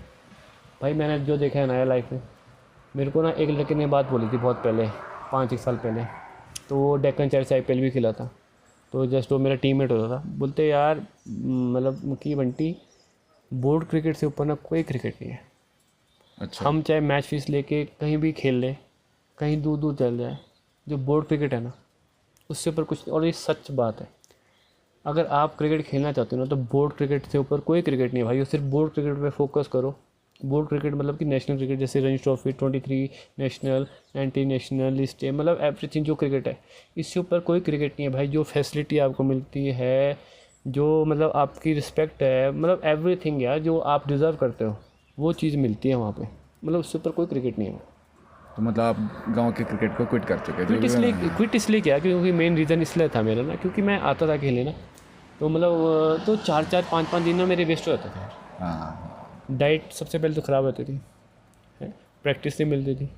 S2: भाई मैंने जो देखा है ना लाइफ में, मेरे को ना एक लड़के ने बात बोली थी बहुत पहले, 5-1 साल पहले, तो वो डेक्कन चार्जर्स IPL भी खेला था, तो जस्ट वो मेरा टीममेट होता था। बोलते यार मतलब कि बंटी, बोर्ड क्रिकेट से ऊपर ना कोई क्रिकेट नहीं है।
S1: अच्छा।
S2: हम चाहे मैच फीस लेके कहीं भी खेल लें, कहीं दूर दूर चल जाए, जो बोर्ड क्रिकेट है ना उससे ऊपर कुछ। और ये सच बात है, अगर आप क्रिकेट खेलना चाहते हो ना तो बोर्ड क्रिकेट से ऊपर कोई क्रिकेट नहीं है भाई। सिर्फ बोर्ड क्रिकेट पे फोकस करो। बोर्ड क्रिकेट मतलब कि नेशनल क्रिकेट, जैसे Ranji trophy, 23 national, 19 national, list A, मतलब एवरीथिंग जो क्रिकेट है, इससे ऊपर कोई क्रिकेट नहीं है भाई। जो फैसिलिटी आपको मिलती है, जो मतलब आपकी रिस्पेक्ट है, मतलब एवरीथिंग यार जो आप डिज़र्व करते हो वो चीज़ मिलती है वहाँ पे, मतलब उससे ऊपर कोई क्रिकेट नहीं है।
S1: तो मतलब आप गांव के क्रिकेट को क्विट कर चुके थे?
S2: क्विट इसलिए क्या, क्योंकि मेन रीज़न इसलिए था मेरा ना, क्योंकि मैं आता था खेलने ना, तो मतलब तो 4-4, 5-5 दिन ना मेरे वेस्ट हो जाते थे।
S1: हाँ।
S2: डाइट सबसे पहले तो ख़राब होती थी, प्रैक्टिस नहीं मिलती थी,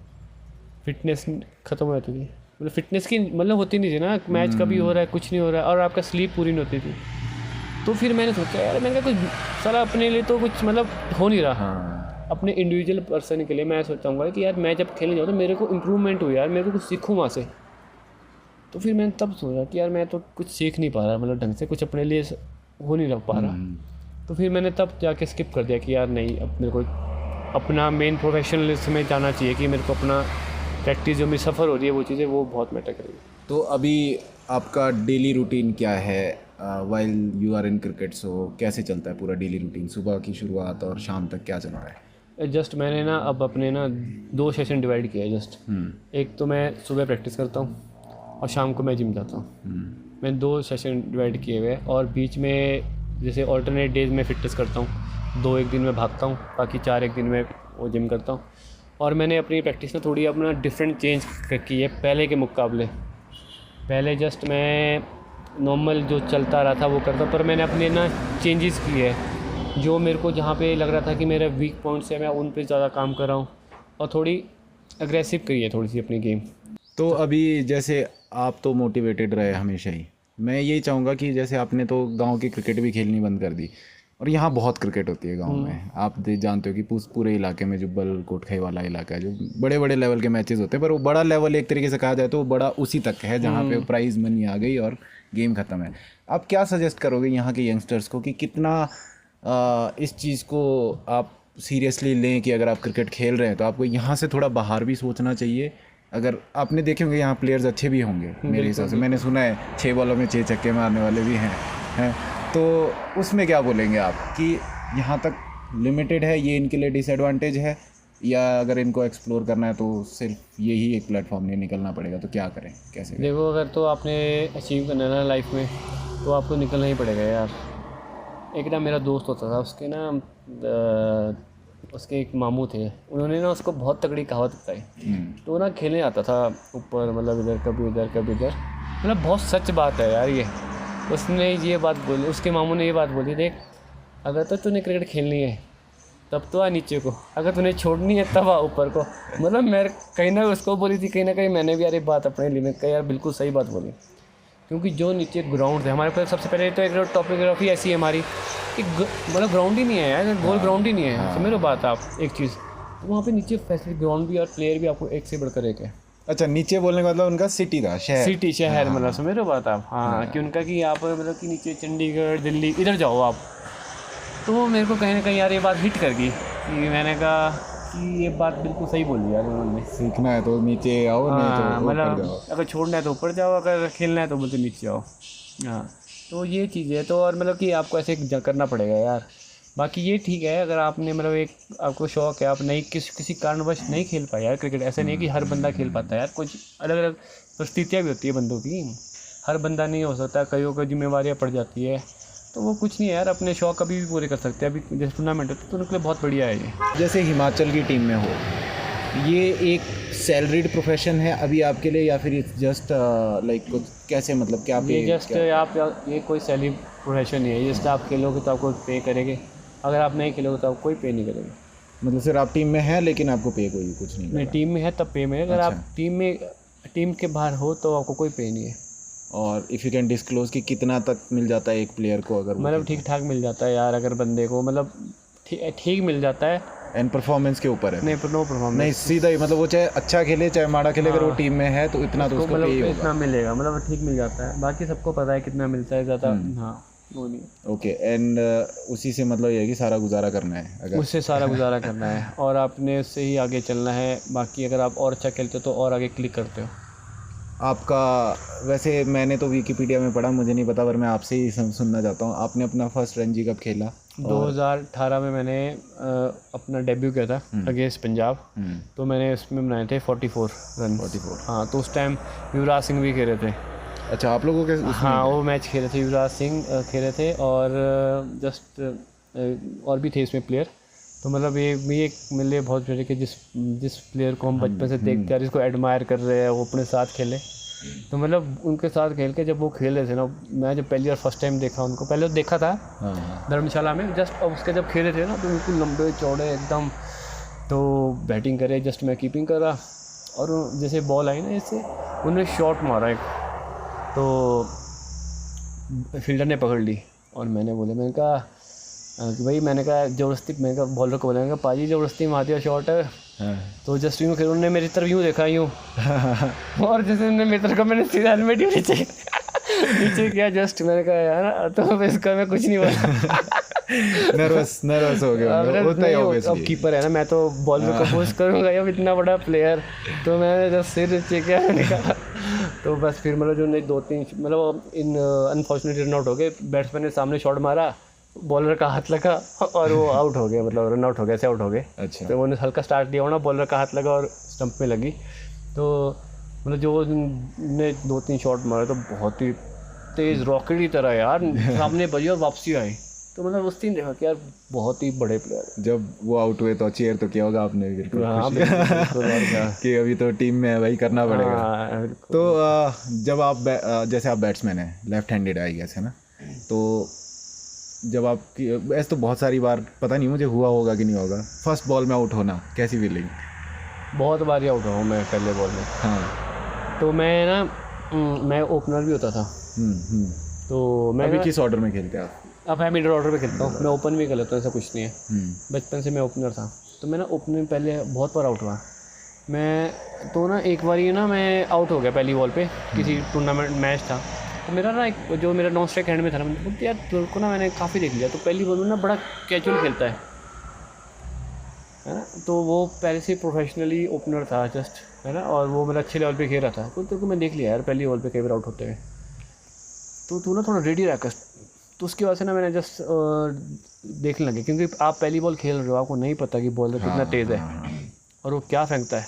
S2: फिटनेस ख़त्म हो जाती थी, मतलब फिटनेस की मतलब होती नहीं थी ना, मैच कभी हो रहा है, कुछ नहीं हो रहा है, और आपका स्लीप पूरी नहीं होती थी। तो फिर मैंने सोचा यार, मैंने कहा कुछ सारा अपने लिए तो कुछ मतलब हो नहीं रहा। अपने इंडिविजुअल पर्सन के लिए मैं सोचता हूँ कि यार मैं जब खेलने जाऊँ तो मेरे को इम्प्रूवमेंट हो यार, मेरे को कुछ सीखूँ वहाँ से। तो फिर मैंने तब सोचा कि यार मैं तो कुछ सीख नहीं पा रहा, मतलब ढंग से कुछ अपने लिए हो नहीं रह पा रहा। तो फिर मैंने तब जाके स्किप कर दिया कि यार नहीं, अब मेरे को अपना मेन प्रोफेशनलिस्ट में जाना चाहिए कि मेरे को अपना प्रैक्टिस जो मेरी सफ़र हो रही है वो चीज़ें वो बहुत मैटर करेगी।
S1: तो अभी आपका डेली रूटीन क्या है while you are in cricket? So कैसे चलता है पूरा डेली रूटीन, सुबह की शुरुआत और शाम तक क्या चल रहा है?
S2: जस्ट मैंने ना अब अपने ना 2 सेशन डिवाइड किया है जस्ट। एक तो मैं सुबह प्रैक्टिस करता हूँ और शाम को मैं जिम जाता हूँ। मैंने 2 सेशन डिवाइड किए हुए हैं और बीच में जैसे ऑल्टरनेट डेज में फिटनेस करता हूँ, 2 एक दिन में भागता हूँ, बाकी 4 एक दिन में वो जिम करता हूँ। और मैंने अपनी प्रैक्टिस ना थोड़ी अपना डिफरेंट चेंज की है पहले के मुकाबले। पहले जस्ट मैं नॉर्मल जो चलता रहा था वो करता, पर मैंने अपने ना चेंजेस किए हैं, जो मेरे को जहाँ पे लग रहा था कि मेरा वीक पॉइंट्स है मैं उन पे ज़्यादा काम कर रहा हूँ और थोड़ी अग्रेसिव करी है थोड़ी सी अपनी गेम।
S1: तो अभी जैसे आप तो मोटिवेटेड रहे हमेशा ही, मैं यही चाहूँगा कि जैसे आपने तो गांव की क्रिकेट भी खेलनी बंद कर दी और यहाँ बहुत क्रिकेट होती है गांव में, आप जानते हो कि पूरे इलाके में जुब्बल कोटखाई वाला इलाका है, जो बड़े बड़े लेवल के मैचेस होते हैं, पर वो बड़ा लेवल एक तरीके से कहा जाए तो वो बड़ा उसी तक है जहाँ पे प्राइज़ मनी आ गई और गेम ख़त्म है। आप क्या सजेस्ट करोगे यहाँ के यंगस्टर्स को कि कितना इस चीज़ को आप सीरियसली लें कि अगर आप क्रिकेट खेल रहे हैं तो आपको यहाँ से थोड़ा बाहर भी सोचना चाहिए? अगर आपने देखे होंगे यहाँ प्लेयर्स अच्छे भी होंगे मेरे हिसाब से, मैंने सुना है 6 बॉलों में 6 छक्के मारने वाले भी हैं, तो उसमें क्या बोलेंगे आप कि यहाँ तक लिमिटेड है, ये इनके लिए डिसएडवांटेज है, या अगर इनको एक्सप्लोर करना है तो सिर्फ यही एक प्लेटफॉर्म नहीं निकलना पड़ेगा, तो क्या करें, कैसे करें?
S2: देखो, अगर तो आपने अचीव करना है ना लाइफ में तो आपको निकलना ही पड़ेगा यार। एक ना मेरा दोस्त होता था, उसके ना उसके एक मामू थे, उन्होंने ना उसको बहुत तगड़ी कहावत बताई। तो वो ना खेलने आता था ऊपर, मतलब इधर कभी इधर कभी इधर, मतलब बहुत सच बात है यार ये। उसने ये बात बोली, उसके मामू ने ये बात बोली, देख अगर तो तूने क्रिकेट खेलनी है तब तो आ नीचे को, अगर तूने छोड़नी है तब आ ऊपर को। मतलब मैं कहीं ना उसको बोली थी, कहीं ना कहीं मैंने भी यार ये बात अपने लिए में कही यार, बिल्कुल सही बात बोली। क्योंकि जो नीचे ग्राउंड है हमारे पास, सबसे पहले तो एक टॉपोग्राफी ऐसी है हमारी कि मतलब ग्राउंड ही नहीं है यार, गोल ग्राउंड ही नहीं है। समझ बात आप एक चीज़, तो वहाँ पे नीचे फैसिलिटी ग्राउंड भी और प्लेयर भी आपको एक से बढ़कर एक है।
S1: अच्छा, नीचे बोलने का मतलब उनका सिटी था, शहर
S2: मतलब समझ रहे हो बात आप? हाँ, कि उनका कि आप मतलब कि नीचे चंडीगढ़ दिल्ली इधर जाओ आप। तो मेरे को कहीं ना कहीं यार ये बात हिट कर गई कि मैंने कहा कि ये बात बिल्कुल सही बोली यार उन्होंने।
S1: सीखना है तो नीचे आओ, नहीं तो
S2: मतलब
S1: ऊपर जाओ।
S2: अगर छोड़ना है तो ऊपर जाओ, अगर खेलना है तो बोलते नीचे जाओ। हाँ, तो ये चीज़ है। तो और मतलब कि आपको ऐसे करना पड़ेगा यार। बाकी ये ठीक है, अगर आपने मतलब एक आपको शौक़ है, आप नहीं किसी कारणवश नहीं खेल पाए यार क्रिकेट, ऐसा नहीं है कि हर बंदा खेल पाता है यार, कुछ अलग अलग परिस्थितियाँ भी होती है बंदों की, हर बंदा नहीं हो सकता, कईयों को जिम्मेवारियाँ पड़ जाती है, तो वो कुछ नहीं है यार, अपने शौक़ कभी भी पूरे कर सकते हैं। अभी जैसे टूर्नामेंट होता है तो उनके लिए बहुत बढ़िया है ये।
S1: जैसे हिमाचल की टीम में हो, ये एक सैलरीड प्रोफेशन है अभी आपके लिए, या फिर जस्ट लाइक कुछ कैसे, मतलब क्या पे?
S2: ये जस्ट आप ये कोई सैलरी प्रोफेशन नहीं है, जस्ट आप खेलोगे तो आपको पे करेंगे, अगर आप नहीं खेलोगे तो आप कोई पे नहीं करेंगे।
S1: मतलब सिर्फ आप टीम में हैं लेकिन आपको पे कोई कुछ नहीं?
S2: टीम में है तब पे में, अगर आप टीम के बाहर हो तो आपको कोई पे नहीं है।
S1: और इफ़ यू कैन डिस्क्लोज कि कितना तक मिल जाता है एक प्लेयर को? अगर
S2: मतलब ठीक ठाक मिल जाता है यार, अगर बंदे को मतलब ठीक मिल जाता है।
S1: एंड परफॉर्मेंस के ऊपर है?
S2: नहीं, नो परफॉर्मेंस
S1: नहीं, सीधा ही मतलब वो चाहे अच्छा खेले चाहे माड़ा खेले, अगर वो टीम में है तो इतना तो उसको पे ही होगा।
S2: इतना मिलेगा, मतलब ठीक मिल जाता है। बाकी सबको पता है कितना मिलता है ज़्यादा। हाँ, वो नहीं।
S1: ओके, एंड उसी से मतलब ये है कि सारा गुजारा करना है, अगर
S2: उससे सारा गुजारा करना है और आपने उससे ही आगे चलना है। बाकी अगर आप और अच्छा खेलते हो तो और आगे क्लिक करते हो।
S1: आपका वैसे मैंने तो विकिपीडिया में पढ़ा, मुझे नहीं पता, पर मैं आपसे ही सुनना चाहता हूँ, आपने अपना फर्स्ट रणजी कब खेला?
S2: 2018 में मैंने अपना डेब्यू किया था अगेंस्ट पंजाब। तो मैंने इसमें बनाए थे 44 रन। 44? हाँ, तो उस टाइम युवराज सिंह भी खेले थे।
S1: अच्छा, आप लोगों के?
S2: हाँ, वो मैच खेले थे, युवराज सिंह खेले थे और जस्ट और भी थे इसमें प्लेयर। तो मतलब ये भी एक मेरे लिए बहुत बड़े कि जिस प्लेयर को हम बचपन से देखते हैं, जिसको एडमायर कर रहे हैं, वो अपने साथ खेले। तो मतलब उनके साथ खेल के जब वो खेल रहे थे ना, मैं जब पहली बार फर्स्ट टाइम देखा उनको, पहले तो देखा था धर्मशाला में जस्ट, और उसके जब खेले थे ना तो बिल्कुल लंबे चौड़े एकदम। तो बैटिंग करे, जस्ट मैं कीपिंग कर रहा और जैसे बॉल आई ना, इससे उन्होंने शॉट मारा एक, तो फील्डर ने पकड़ ली और मैंने कहा कि भाई मैंने कहा ज़बरदस्ती, मैंने कहा बॉलर को बोला पाजी ज़बरदस्ती मार दिया शॉट है। तो जस्ट यूँ फिर उन्होंने मेरी तरफ यूँ देखा यूँ और जैसे उन्होंने मेरी तरफ, मैंने सीधा हेलमेट यूँ नीचे किया जस्ट। मैंने कहा यार तो इसका मैं कुछ नहीं बोला।
S1: नर्वस हो गया होता है।
S2: अब कीपर है ना, मैं तो बॉलर को पुश करूँगा या इतना बड़ा प्लेयर, तो मैंने जस्ट सिर नीचे किया। मैंने कहा तो बस फिर मतलब जो नहीं 2-3 मतलब इन अनफॉर्चुनेटली रन आउट हो गए। बैट्समैन ने सामने शॉट मारा, बॉलर का हाथ लगा और वो आउट हो गया, मतलब रन आउट हो गया, ऐसे आउट हो गए।
S1: अच्छा।
S2: तो उन्होंने हल्का स्टार्ट दिया होना, बॉलर का हाथ लगा और स्टंप में लगी। तो मतलब जो ने 2-3 शॉट मारे तो बहुत ही तेज़ रॉकेट की तरह यार सामने बजी और वापसी आई। तो मतलब उस दिन देखा कि यार बहुत ही बड़े प्लेयर।
S1: जब वो आउट हुए तो चेयर तो किया होगा आपने बिल्कुल।
S2: हाँ
S1: कि अभी तो टीम में है भाई, करना पड़ेगा। तो जब आप जैसे आप बैट्समैन हैं, लेफ्ट हैंडेड आई गेस है ना, तो जब आपकी ऐसे तो बहुत सारी बार पता नहीं मुझे हुआ होगा कि नहीं होगा, फर्स्ट बॉल में आउट होना कैसी फीलिंग?
S2: बहुत बार आउट हुआ हूँ मैं पहले बॉल में।
S1: हाँ।
S2: तो मैं ना मैं ओपनर भी होता था। तो मैं
S1: अभी किस ऑर्डर में खेलते हैं आप?
S2: अब मैं मिडल ऑर्डर पे खेलता हूँ, मैं ओपन भी कर लेता हूँ, ऐसा कुछ नहीं है। बचपन से मैं ओपनर था, तो मैं ना ओपनर में पहले बहुत बार आउट हुआ मैं। तो ना एक बार ये ना मैं आउट हो गया पहली बॉल पे, किसी टूर्नामेंट मैच था। तो मेरा ना एक जो मेरा नॉन स्ट्राइक हैंड में था ना, मैंने बोलते यार तेरे को ना मैंने काफ़ी देख लिया, तो पहली बॉल में ना बड़ा कैजुअल खेलता है ना। तो वो पहले से प्रोफेशनली ओपनर था जस्ट, है ना, और वो मेरा अच्छे लेवल पे खेल रहा था। तो तेरे को मैं देख लिया यार पहली बॉल पे कई बार आउट होते हुए, तो तू ना थोड़ा रेडी रखा। तो उसके बाद से ना मैंने जस्ट देखने लगे, क्योंकि आप पहली बॉल खेल रहे हो, आपको नहीं पता कि बॉलर कितना तेज़ है और वो क्या फेंकता है।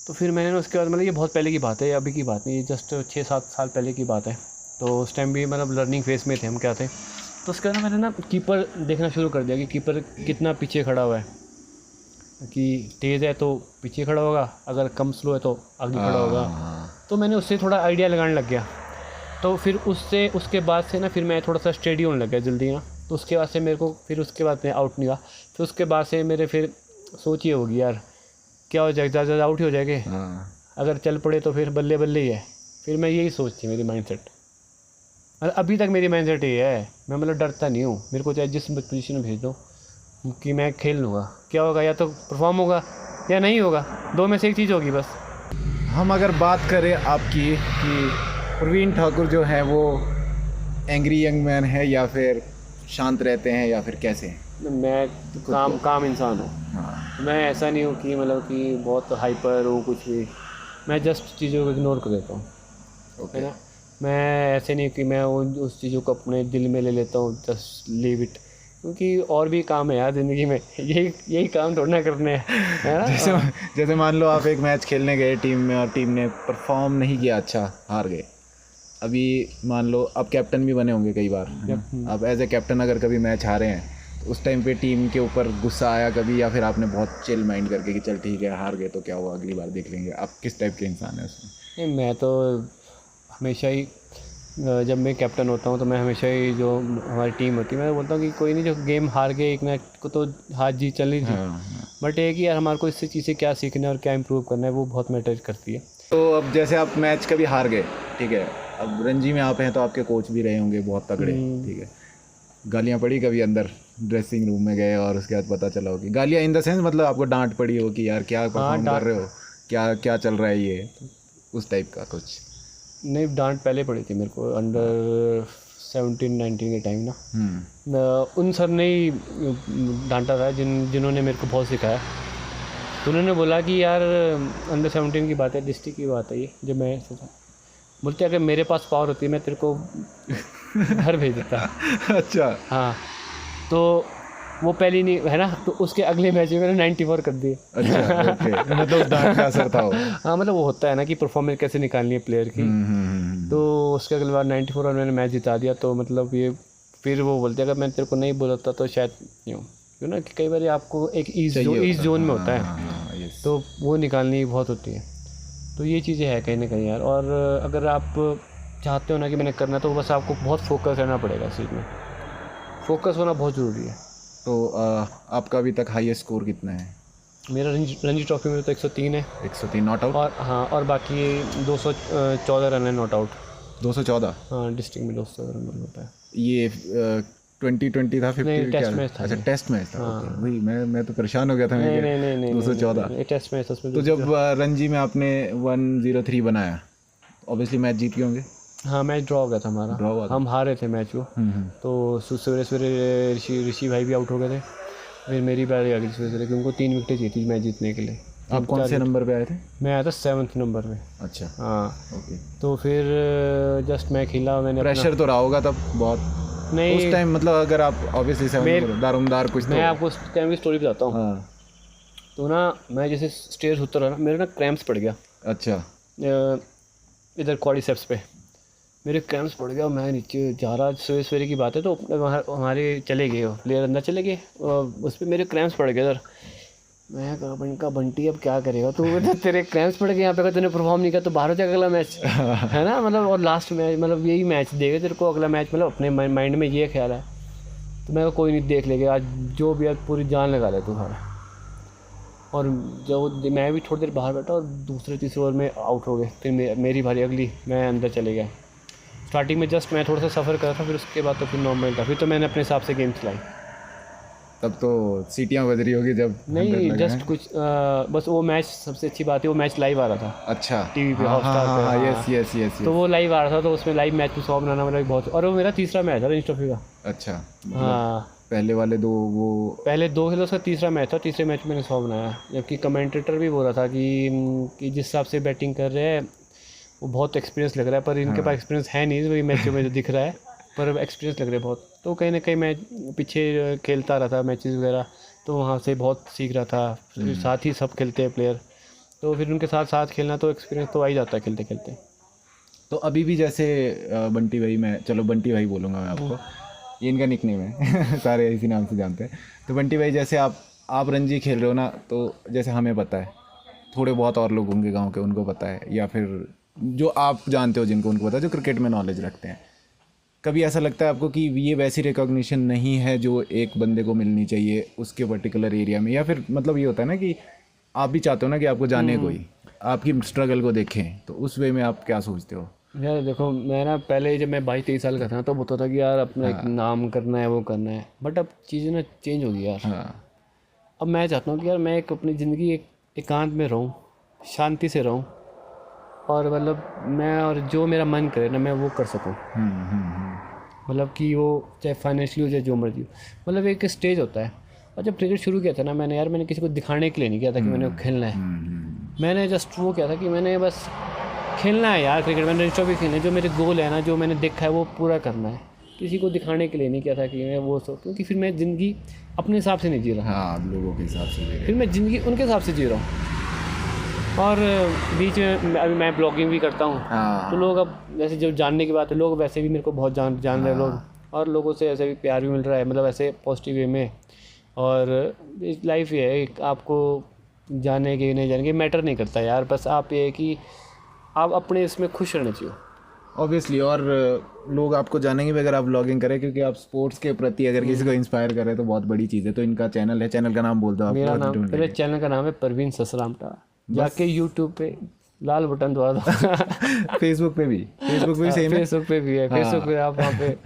S2: तो फिर मैंने ना उसके बाद, मतलब ये बहुत पहले की बात है, अभी की बात नहीं, ये जस्ट 6-7 साल पहले की बात है। तो उस टाइम भी मतलब लर्निंग फेज में थे हम, क्या थे। तो उसके बाद मैंने ना कीपर देखना शुरू कर दिया कि कीपर कितना पीछे खड़ा हुआ है, कि तेज़ है तो पीछे खड़ा होगा, अगर कम स्लो है तो आगे खड़ा होगा। तो मैंने उससे थोड़ा आइडिया लगाने लग गया। तो फिर उसके बाद से ना फिर मैं थोड़ा सा स्टेडी होने लग गया जल्दी ना। तो उसके बाद से मेरे को, फिर उसके बाद में आउट नहीं हुआ। फिर उसके बाद से मेरे फिर सोच ये होगी यार क्या हो जाएगा, ज़्यादा आउट ही हो जाएंगे, अगर चल पड़े तो फिर बल्ले बल्ले ही है। फिर मैं यही सोचती मेरी माइंडसेट, मतलब अभी तक मेरी माइंडसेट ये है। मैं मतलब डरता नहीं हूँ, मेरे को चाहे जिस पोजीशन में भेज दो कि मैं खेल लूँगा। क्या होगा, या तो परफॉर्म होगा या नहीं होगा, दो में से एक चीज़ होगी बस।
S1: हम अगर बात करें आपकी कि प्रवीण ठाकुर जो है वो एंग्री यंग मैन है या फिर शांत रहते हैं या फिर कैसे?
S2: मैं काम इंसान हूँ। हाँ। मैं ऐसा नहीं हूँ कि मतलब कि बहुत हाइपर हो कुछ भी, मैं जस्ट चीज़ों को इग्नोर कर देता हूँ, है ना। मैं ऐसे नहीं कि मैं उस चीज़ों को अपने दिल में ले लेता हूँ, जस्ट लीव इट, क्योंकि और भी काम है यार ज़िंदगी में, यही काम थोड़ा करने है ना।
S1: जैसे मान लो आप एक मैच खेलने गए टीम में और टीम ने परफॉर्म नहीं किया, अच्छा हार गए। अभी मान लो आप कैप्टन भी बने होंगे कई बार, अब एज ए कैप्टन अगर कभी मैच हारे हैं तो उस टाइम पे टीम के ऊपर गुस्सा आया कभी, या फिर आपने बहुत चिल माइंड करके कि चल ठीक है हार गए तो क्या हुआ, अगली बार देख लेंगे? आप किस टाइप के इंसान हैं उसमें?
S2: नहीं, मैं तो हमेशा ही जब मैं कैप्टन होता हूँ तो मैं हमेशा ही, जो हमारी टीम होती है, मैं बोलता हूँ कि कोई नहीं, जो गेम हार गए एक मैच को तो हार जीत चली थी, बट ये कि यार हमारे को इससे चीज़ें क्या सीखना है और क्या इम्प्रूव करना है, वो बहुत मैटर करती है।
S1: तो अब जैसे आप मैच कभी हार गए, ठीक है, अब रणजी में आप हैं तो आपके कोच भी रहे होंगे बहुत तगड़े, ठीक है, गालियाँ पड़ी कभी अंदर ड्रेसिंग रूम में गए और उसके बाद पता चला हो कि गालियाँ इन द सेंस मतलब आपको डांट पड़ी हो कि यार क्या परफॉर्म कर रहे हो, क्या चल रहा है ये, उस टाइप का कुछ?
S2: नहीं, डांट पहले पड़ी थी मेरे को अंडर 17-19 के टाइम ना। उन सर ने ही डांटा था जिन्होंने मेरे को बहुत सिखाया। तो उन्होंने बोला कि यार अंडर 17 की बात है, डिस्ट्रिक्ट की बात है ये, जब मैं सोचा, बोलते अगर मेरे पास पावर होती है मैं तेरे को घर भेज देता।
S1: अच्छा।
S2: हाँ, तो वो पहली नहीं है ना, तो उसके अगले मैच में मैंने 94 कर दिए।
S1: अच्छा, ओके। मतलब डांट का असर था वो।
S2: हाँ, मतलब वो होता है ना कि परफॉर्मेंस कैसे निकालनी है प्लेयर की। तो उसके अगले बार 94 और मैंने मैच जिता दिया। तो मतलब ये फिर वो बोलते अगर मैं तेरे को नहीं बोलता तो शायद क्यों ना, कि कई बार आपको एक ईज जोन में होता है, तो वो निकालनी बहुत होती है। तो ये चीज़ें हैं कहीं ना कहीं यार। और अगर आप चाहते हो ना कि मैंने करना, तो बस आपको बहुत फोकस रहना पड़ेगा इस चीज़ में, फोकस होना बहुत ज़रूरी है।
S1: तो आपका अभी तक हाईएस्ट स्कोर कितना है?
S2: मेरा रणजी ट्रॉफी में तो 103 है।
S1: 103 नॉट आउट?
S2: और हाँ, और बाकी 214 रन है नॉट आउट।
S1: 214?
S2: हाँ, डिस्ट्रिक्ट में 214 रन होता है।
S1: ये 2020 था 50
S2: नहीं,
S1: क्या
S2: टेस्ट मैच था।
S1: अच्छा टेस्ट मैच था ओके वही मैं तो परेशान हो गया था मैं
S2: नहीं
S1: 214
S2: ये टेस्ट मैच था उसमें।
S1: तो जब रणजी में आपने 103 बनाया ऑब्वियसली मैच जीत गए होंगे
S2: हाँ मैच ड्रॉ हो गया था हमारा,
S1: ड्रॉ हुआ था
S2: हम हारे थे मैच को। तो सवेरे सवेरे ऋषि भाई भी आउट हो गए थे, फिर मेरी बारी आ गई सवेरे सवेरे, क्योंकि 3 विकेटें जीती मैच जीतने के लिए।
S1: आप कौन से नंबर पे आए थे
S2: मैं आया था 7th नंबर पे।
S1: अच्छा
S2: हाँ
S1: ओके
S2: तो फिर जस्ट मैं खेला, मैंने
S1: प्रेशर तो रहा होगा तब बहुत
S2: नहीं
S1: उस टाइम मतलब अगर आप ऑब्वियसली 7 दारोमदार कुछ
S2: मैं
S1: तो
S2: आपको उस टाइम की स्टोरी बताता हूँ।
S1: हाँ
S2: तो ना मैं जैसे स्टेयर्स उतरा ना, मेरे ना क्रैम्प्स पड़ गया
S1: अच्छा
S2: इधर क्वाड्रिसेप्स पे मेरे क्रैम्प्स पड़ गया। मैं नीचे जा रहा, सवेरे सवेरे की बात है, तो वहाँ हमारे चले गए प्लेयर अंदर चले गए, उस पर मेरे क्रैम्प्स पड़ गए इधर। मैं कहा बंटी अब क्या करेगा तू, तेरे क्रैम्प्स पड़ गए यहाँ पे, तूने परफॉर्म नहीं किया तो बाहर हो जाएगा अगला मैच है ना, मतलब और लास्ट मैच मतलब यही मैच देगा तेरे को अगला मैच, मतलब अपने माइंड में ये ख्याल है। तो मैं कोई नहीं देख लेगा आज जो भी, आज पूरी जान लगा ले तू सारा। और जब मैं भी थोड़ी देर बाहर बैठा और दूसरे तीसरे ओवर में आउट हो गए, फिर मेरी बारी अगली, मैं अंदर चले गया। स्टार्टिंग में जस्ट मैं थोड़ा सा सफ़र करा था, फिर उसके बाद तो फिर नॉर्मल था, फिर तो मैंने अपने हिसाब से गेम चलाई।
S1: तब तो सीटियाँ बज रही होगी जब 100
S2: नहीं
S1: लगे
S2: जस्ट
S1: हैं।
S2: कुछ बस वो मैच, सबसे अच्छी बात है वो मैच लाइव आ रहा था
S1: अच्छा
S2: टीवी पे,
S1: हाँ
S2: हॉटस्टार पे।
S1: हाँ
S2: हाँ।
S1: यस
S2: तो वो लाइव आ रहा था, तो उसमें लाइव मैच में 100 बनाना मतलब बहुत, और वो मेरा तीसरा मैच था रंजी ट्रॉफी का।
S1: अच्छा मतलब
S2: हाँ
S1: पहले वाले दो वो
S2: पहले 2 खेलों का तीसरा मैच था, तीसरे मैच में मैंने 100 बनाया। जबकि कमेंटेटर भी बोल रहा था कि जिस हिसाब से बैटिंग कर रहे हैं वो बहुत एक्सपीरियंस लग रहा है, पर इनके पास एक्सपीरियंस है नहीं, वही मैचों में जो दिख रहा है, पर एक्सपीरियंस लग रहा है बहुत। तो कहीं ना कहीं मैं पीछे खेलता रहा था मैचेस वगैरह, तो वहाँ से बहुत सीख रहा था। फिर साथ ही सब खेलते हैं प्लेयर, तो फिर उनके साथ साथ खेलना तो एक्सपीरियंस तो आ ही जाता है खेलते खेलते।
S1: तो अभी भी जैसे बंटी भाई, मैं चलो बंटी भाई बोलूँगा मैं आपको, ये इनका निकनेम है सारे इसी नाम से जानते हैं। तो बंटी भाई जैसे आप रणजी खेल रहे हो ना, तो जैसे हमें पता है, थोड़े बहुत और लोग होंगे गांव के उनको पता है, या फिर जो आप जानते हो जिनको उनको पता है, जो क्रिकेट में नॉलेज रखते हैं। कभी ऐसा लगता है आपको कि ये वैसी रिकॉग्निशन नहीं है जो एक बंदे को मिलनी चाहिए उसके पर्टिकुलर एरिया में, या फिर मतलब ये होता है ना कि आप भी चाहते हो ना कि आपको जाने कोई आपकी स्ट्रगल को देखें, तो उस वे में आप क्या सोचते हो?
S2: यार देखो मैं ना पहले जब मैं 22-23 साल का था तो होता था कि यार अपना एक नाम करना है, वो करना है, बट अब चीज़ें ना चेंज हो गई यार।
S1: हाँ
S2: अब मैं चाहता हूँ कि यार मैं एक अपनी ज़िंदगी एक एकांत में रहूँ, शांति से रहूँ, और मतलब मैं और जो मेरा मन करे ना मैं वो कर सकूँ। मतलब कि वो चाहे फाइनेंशियली हो चाहे जो मर्जी हो, मतलब एक स्टेज होता है। और जब क्रिकेट शुरू किया था ना मैंने, यार मैंने किसी को दिखाने के लिए नहीं किया था कि मैंने खेलना है, मैंने जस्ट वो किया था कि मैंने बस खेलना है यार क्रिकेट, मैंने रजिस्टर भी खेलना है, जो मेरे गोल है ना, जो मैंने देखा है वो पूरा करना है। किसी को दिखाने के लिए नहीं किया था कि मैं वो सब, क्योंकि फिर मैं ज़िंदगी अपने हिसाब से नहीं जी रहा,
S1: हाँ लोगों के हिसाब से
S2: फिर मैं ज़िंदगी उनके हिसाब से जी रहा हूँ। और बीच में अभी मैं ब्लॉगिंग भी करता हूँ,
S1: हाँ
S2: तो लोग अब जैसे जब जानने की बात है, लोग वैसे भी मेरे को बहुत जान रहे हैं लोग, और लोगों से ऐसे भी प्यार भी मिल रहा है, मतलब ऐसे पॉजिटिव वे में। और लाइफ ये है, आपको जाने के नहीं जाने के मैटर नहीं करता यार, बस आप ये है कि आप अपने इसमें खुश रहना चाहिए
S1: ऑब्वियसली। और लोग आपको जानेंगे भी अगर आप ब्लॉगिंग करें, क्योंकि आप स्पोर्ट्स के प्रति अगर किसी को इंस्पायर करें तो बहुत बड़ी चीज़ है। तो इनका चैनल है, चैनल का नाम बोल दो आप।
S2: मेरा नाम, मेरे चैनल का नाम है परवीन ससरामटा, जाके यूट्यूब पे लाल बटन दबा दो।
S1: फेसबुक पे भी सेम है।
S2: फेसबुक पे भी है, फेसबुक पे आप वहाँ पे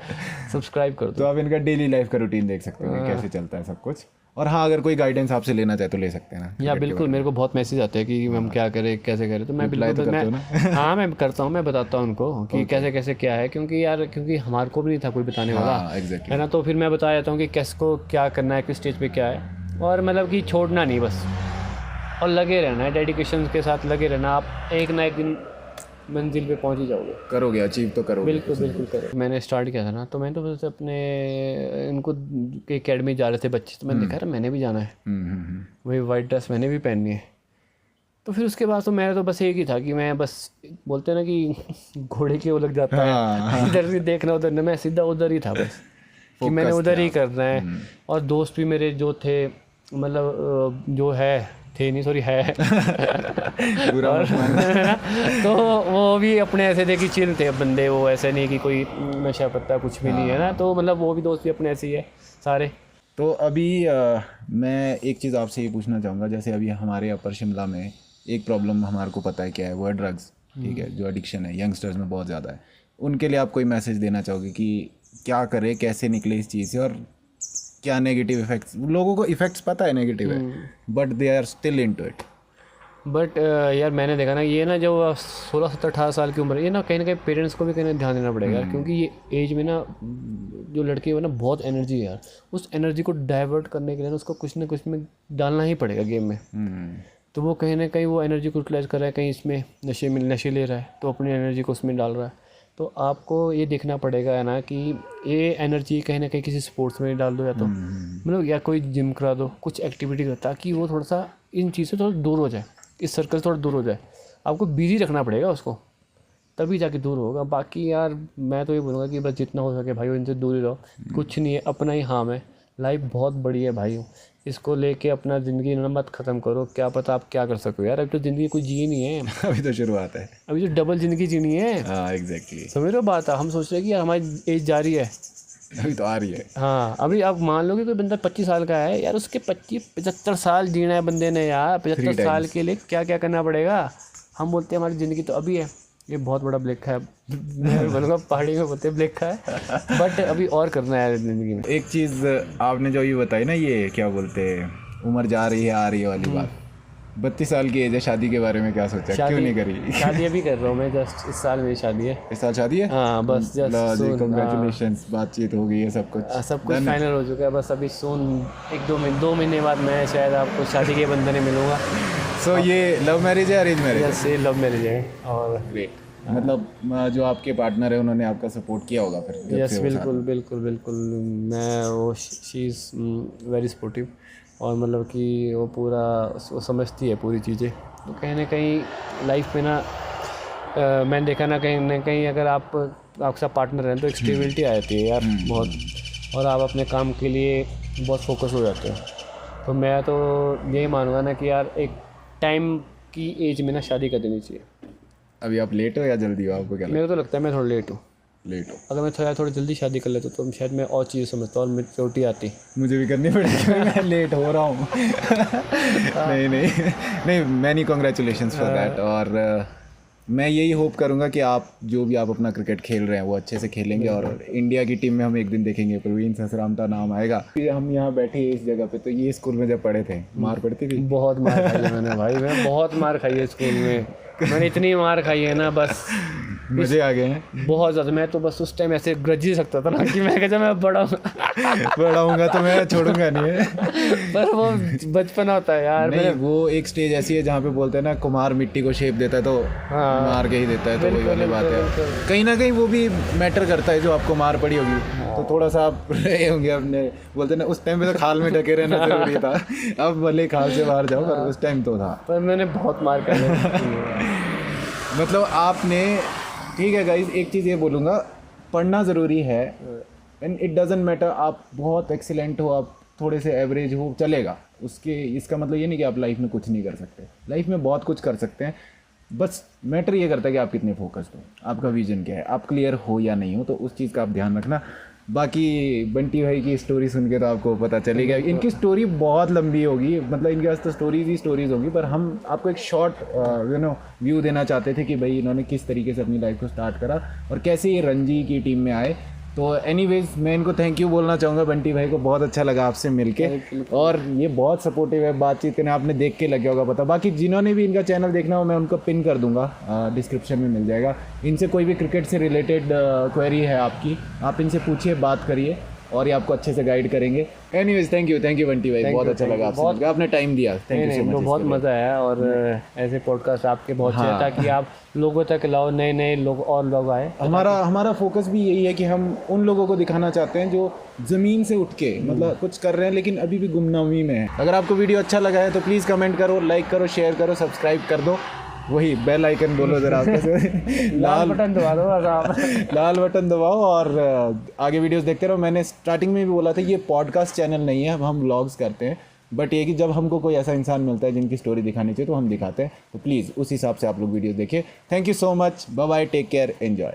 S2: सब्सक्राइब कर
S1: तो
S2: दो।
S1: आप इनका डेली लाइफ का रूटीन देख सकते हो कि कैसे चलता है सब कुछ। और हाँ, अगर कोई गाइडेंस आपसे लेना चाहे तो ले सकते हैं ना।
S2: या बिल्कुल, मेरे को बहुत मैसेज आते हैं कि हम क्या करें कैसे करें, तो मैं बिल्कुल
S1: तो करते हो
S2: मैं हाँ मैं करता हूँ, मैं बताता हूँ उनको कि कैसे कैसे क्या है, क्योंकि यार क्योंकि हमारे को भी नहीं था कोई बताने वाला,
S1: हाँ एग्जैक्टली
S2: है ना। तो फिर मैं बता देता हूँ कि कैसे को क्या करना है, किस स्टेज पे क्या है, और मतलब कि छोड़ना नहीं बस, और लगे रहना है, डेडिकेशन के साथ लगे रहना। आप एक ना एक दिन मंजिल पे पहुंच ही जाओगे,
S1: करोगे, अचीव तो करोगे।
S2: बिल्कुल बिल्कुल करो। मैंने स्टार्ट किया था ना, तो मैंने तो बस अपने इनको के अकेडमी जा रहे थे बच्चे, तो मैंने देखा यार मैंने भी जाना है, वही वाइट ड्रेस मैंने भी पहननी है। तो फिर उसके बाद तो मेरा तो बस एक ही था कि मैं बस, बोलते हैं ना कि घोड़े के वो लग जाता है, इधर से देखना उधर नहीं, मैं सीधा उधर ही था बस कि मैंने उधर ही करना है। और दोस्त भी मेरे जो थे, मतलब जो थे नहीं सॉरी है
S1: बुरा
S2: और तो वो भी अपने ऐसे थे कि चिल थे बंदे, वो ऐसे नहीं कि कोई नशा पत्ता कुछ भी नहीं है ना, तो मतलब वो भी दोस्त भी अपने ऐसे ही है सारे।
S1: तो अभी मैं एक चीज़ आपसे ये पूछना चाहूँगा, जैसे अभी हमारे अपर शिमला में एक प्रॉब्लम हमारे को पता है क्या है, वो है ड्रग्स। ठीक है, जो एडिक्शन है यंगस्टर्स में बहुत ज़्यादा है, उनके लिए आप कोई मैसेज देना चाहोगे कि क्या करे, कैसे निकले इस चीज़ से, और क्या नेगेटिव इफेक्ट्स, लोगों को इफेक्ट्स पता है नेगेटिव है, but they are still into it.
S2: But यार मैंने देखा ना, ये ना जो 16, 17, 18 साल की उम्र है, ये ना कहीं पेरेंट्स को भी कहीं ध्यान देना पड़ेगा यार, क्योंकि ये एज में ना जो लड़के है ना बहुत एनर्जी है यार, उस एनर्जी को डाइवर्ट करने के लिए ना उसको कुछ ना कुछ में डालना ही पड़ेगा गेम में। तो वो कहीं ना कहीं वो एनर्जी को यूटिलाइज कर रहा है, कहीं इसमें नशे ले रहा है तो अपनी एनर्जी को उसमें डाल रहा है। तो आपको ये देखना पड़ेगा है ना कि ये एनर्जी कहीं ना कहीं किसी स्पोर्ट्स में डाल दो, या तो मतलब या कोई जिम करा दो, कुछ एक्टिविटी करो, ताकि वो थोड़ा सा इन चीज़ से थोड़ा दूर हो जाए, इस सर्कल से थोड़ा दूर हो जाए। आपको बिजी रखना पड़ेगा उसको, तभी जाके दूर होगा। बाकी यार मैं तो ये बोलूँगा कि बस जितना हो सके भाई इनसे दूर ही रहो। कुछ नहीं है, अपना ही हार्म है। लाइफ बहुत बड़ी है भाई, इसको लेके अपना ज़िंदगी ना मत ख़त्म करो। क्या पता आप क्या कर सको यार, अभी तो ज़िंदगी कोई जी नहीं है।
S1: अभी तो शुरुआत है,
S2: अभी तो डबल ज़िंदगी जीनी है।
S1: हाँ एग्जैक्टली,
S2: समझ रहे हो बात है। हम सोच रहे हैं कि हमारी एज जा रही है,
S1: अभी तो आ रही है।
S2: हाँ अभी आप मान लो कि कोई बंदा 25 साल का है यार, उसके 25-75 साल जीना है बंदे ने यार। 75 साल के लिए क्या क्या करना पड़ेगा। हम बोलते हैं हमारी ज़िंदगी तो अभी है, ये बहुत बड़ा ब्लेक है। मैं बोलूँगा पहाड़ी में बोलते ब्लेक है, बट अभी और करना है ज़िंदगी में।
S1: एक चीज़ आपने जो ये बताई ना, ये क्या बोलते हैं, उम्र जा रही है आ रही है वाली बात, 32 साल की एज है, शादी के बारे में क्या सोचा, क्यों नहीं करी?
S2: शादी अभी कर रहा हूँ मैं, जस्ट इस साल मेरी शादी है।
S1: इस साल शादी है?
S2: हाँ बस जस्ट
S1: कांग्रेचुलेशंस, बातचीत हो गई है, सब कुछ
S2: फाइनल हो चुका है। बस अभी सोन 2 महीने बाद मैं शायद आपको शादी के बंधन में मिलूँगा।
S1: सो ये लव मैरिज है, अरेंज मैरिज?
S2: यस, ये लव मैरिज है। और
S1: ग्रेट, मतलब जो आपके पार्टनर है उन्होंने आपका सपोर्ट किया होगा फिर?
S2: यस बिल्कुल। मैं वो शी इज़ वेरी सपोर्टिव, और मतलब कि वो पूरा वो समझती है पूरी चीज़ें। तो कहीं ना कहीं लाइफ में ना मैंने देखा ना कहीं अगर आपके साथ पार्टनर हैं तो एक स्टेबिलिटी आ जाती है यार बहुत, और आप अपने काम के लिए बहुत फोकस हो जाते हैं। तो मैं तो यही मानूंगा ना कि यार एक टाइम की एज में ना शादी कर देनी चाहिए।
S1: अभी आप लेट हो या जल्दी हो, आपको क्या लगता
S2: मेरे को तो लगता है मैं थोड़ा लेट हूँ।
S1: लेट हो?
S2: अगर मैं थोड़ी जल्दी शादी कर लेता तो शायद मैं और चीज़ें समझता और मेच्योरिटी आती।
S1: मुझे भी करनी पड़ेगी, मैं लेट हो रहा हूँ। नहीं, मैनी कॉन्ग्रेचुलेशंस फॉर दैट। और मैं यही होप करूँगा कि आप जो भी आप अपना क्रिकेट खेल रहे हैं वो अच्छे से खेलेंगे, और इंडिया की टीम में हम एक दिन देखेंगे, प्रवीण ससराम का नाम आएगा। हम यहाँ बैठे इस जगह पे, तो ये स्कूल में जब पढ़े थे मार पड़ती थी?
S2: बहुत मार खाई है मैंने भाई, मैं बहुत मार खाई है स्कूल में। मैंने इतनी मार खाई है ना, बस
S1: मजे आ गए हैं
S2: बहुत ज़्यादा। मैं तो बस उस टाइम ऐसे ग्रज ही सकता था ना कि मैं कहता मैं बड़ा
S1: हूँगा तो मैं छोड़ूंगा नहीं है।
S2: पर वो बचपना होता है यार।
S1: नहीं, वो एक स्टेज ऐसी है जहाँ पे बोलते हैं ना, कुम्हार मिट्टी को शेप देता है तो मार के ही देता है, तो वही वाली बात है। कहीं ना कहीं वो भी मैटर करता है, जो आपको मार पड़ी होगी तो थोड़ा सा आप रहे होंगे अपने, बोलते ना उस टाइम पे तो खाल में ढके रहना जरूरी था। अब भले खाल से बाहर जाओ, पर उस टाइम तो था।
S2: पर मैंने बहुत मार कर
S1: मतलब आपने, ठीक है गाइस, एक चीज़ ये बोलूँगा, पढ़ना ज़रूरी है, एंड इट डजेंट मैटर आप बहुत एक्सीलेंट हो, आप थोड़े से एवरेज हो, चलेगा। इसका मतलब ये नहीं कि आप लाइफ में कुछ नहीं कर सकते। लाइफ में बहुत कुछ कर सकते हैं, बस मैटर ये करता है कि आप कितने फोकस्ड हो, आपका विजन क्या है, आप क्लियर हो या नहीं हो, तो उस चीज़ का आप ध्यान रखना। बाकी बंटी भाई की स्टोरी सुन के तो आपको पता चलेगा, इनकी स्टोरी बहुत लंबी होगी, मतलब इनके पास तो स्टोरीज ही स्टोरीज होगी, पर हम आपको एक शॉर्ट व्यू देना चाहते थे कि भाई इन्होंने किस तरीके से अपनी लाइफ को स्टार्ट करा और कैसे ये रणजी की टीम में आए। तो एनीवेज मैं इनको थैंक यू बोलना चाहूँगा, बंटी भाई को बहुत अच्छा लगा आपसे मिलके, और ये बहुत सपोर्टिव है, बातचीत करने आपने देख के लग गया होगा पता। बाकी जिन्होंने भी इनका चैनल देखना हो मैं उनको पिन कर दूंगा, डिस्क्रिप्शन में मिल जाएगा। इनसे कोई भी क्रिकेट से रिलेटेड क्वेरी है आपकी, आप इनसे पूछिए, बात करिए, और ये आपको अच्छे से गाइड करेंगे। एनीवेज थैंक यू बंटी भाई, बहुत अच्छा लगा आपसे, आपने टाइम दिया, थैंक यू सो मच।
S2: बहुत मज़ा आया, और ऐसे पॉडकास्ट आपके बहुत अच्छे ताकि आप लोगों तक लाओ, नए लोग और लोग आए।
S1: हमारा फोकस भी यही है कि हम उन लोगों को दिखाना चाहते हैं जो ज़मीन से उठ के मतलब कुछ कर रहे हैं लेकिन अभी भी गुमनामी में है। अगर आपको वीडियो अच्छा लगा है तो प्लीज़ कमेंट करो, लाइक करो, शेयर करो, सब्सक्राइब कर दो, वही बेल आइकन बोलो जरा आपको
S2: लाल बटन दबा दो आप
S1: लाल बटन दबाओ, और आगे वीडियोस देखते रहो। मैंने स्टार्टिंग में भी बोला था ये पॉडकास्ट चैनल नहीं है, हम व्लॉग्स करते हैं, बट ये कि जब हमको कोई ऐसा इंसान मिलता है जिनकी स्टोरी दिखानी चाहिए तो हम दिखाते हैं। तो प्लीज़ उस हिसाब से आप लोग वीडियोस देखिए। Thank you so much, bye bye, take care, enjoy.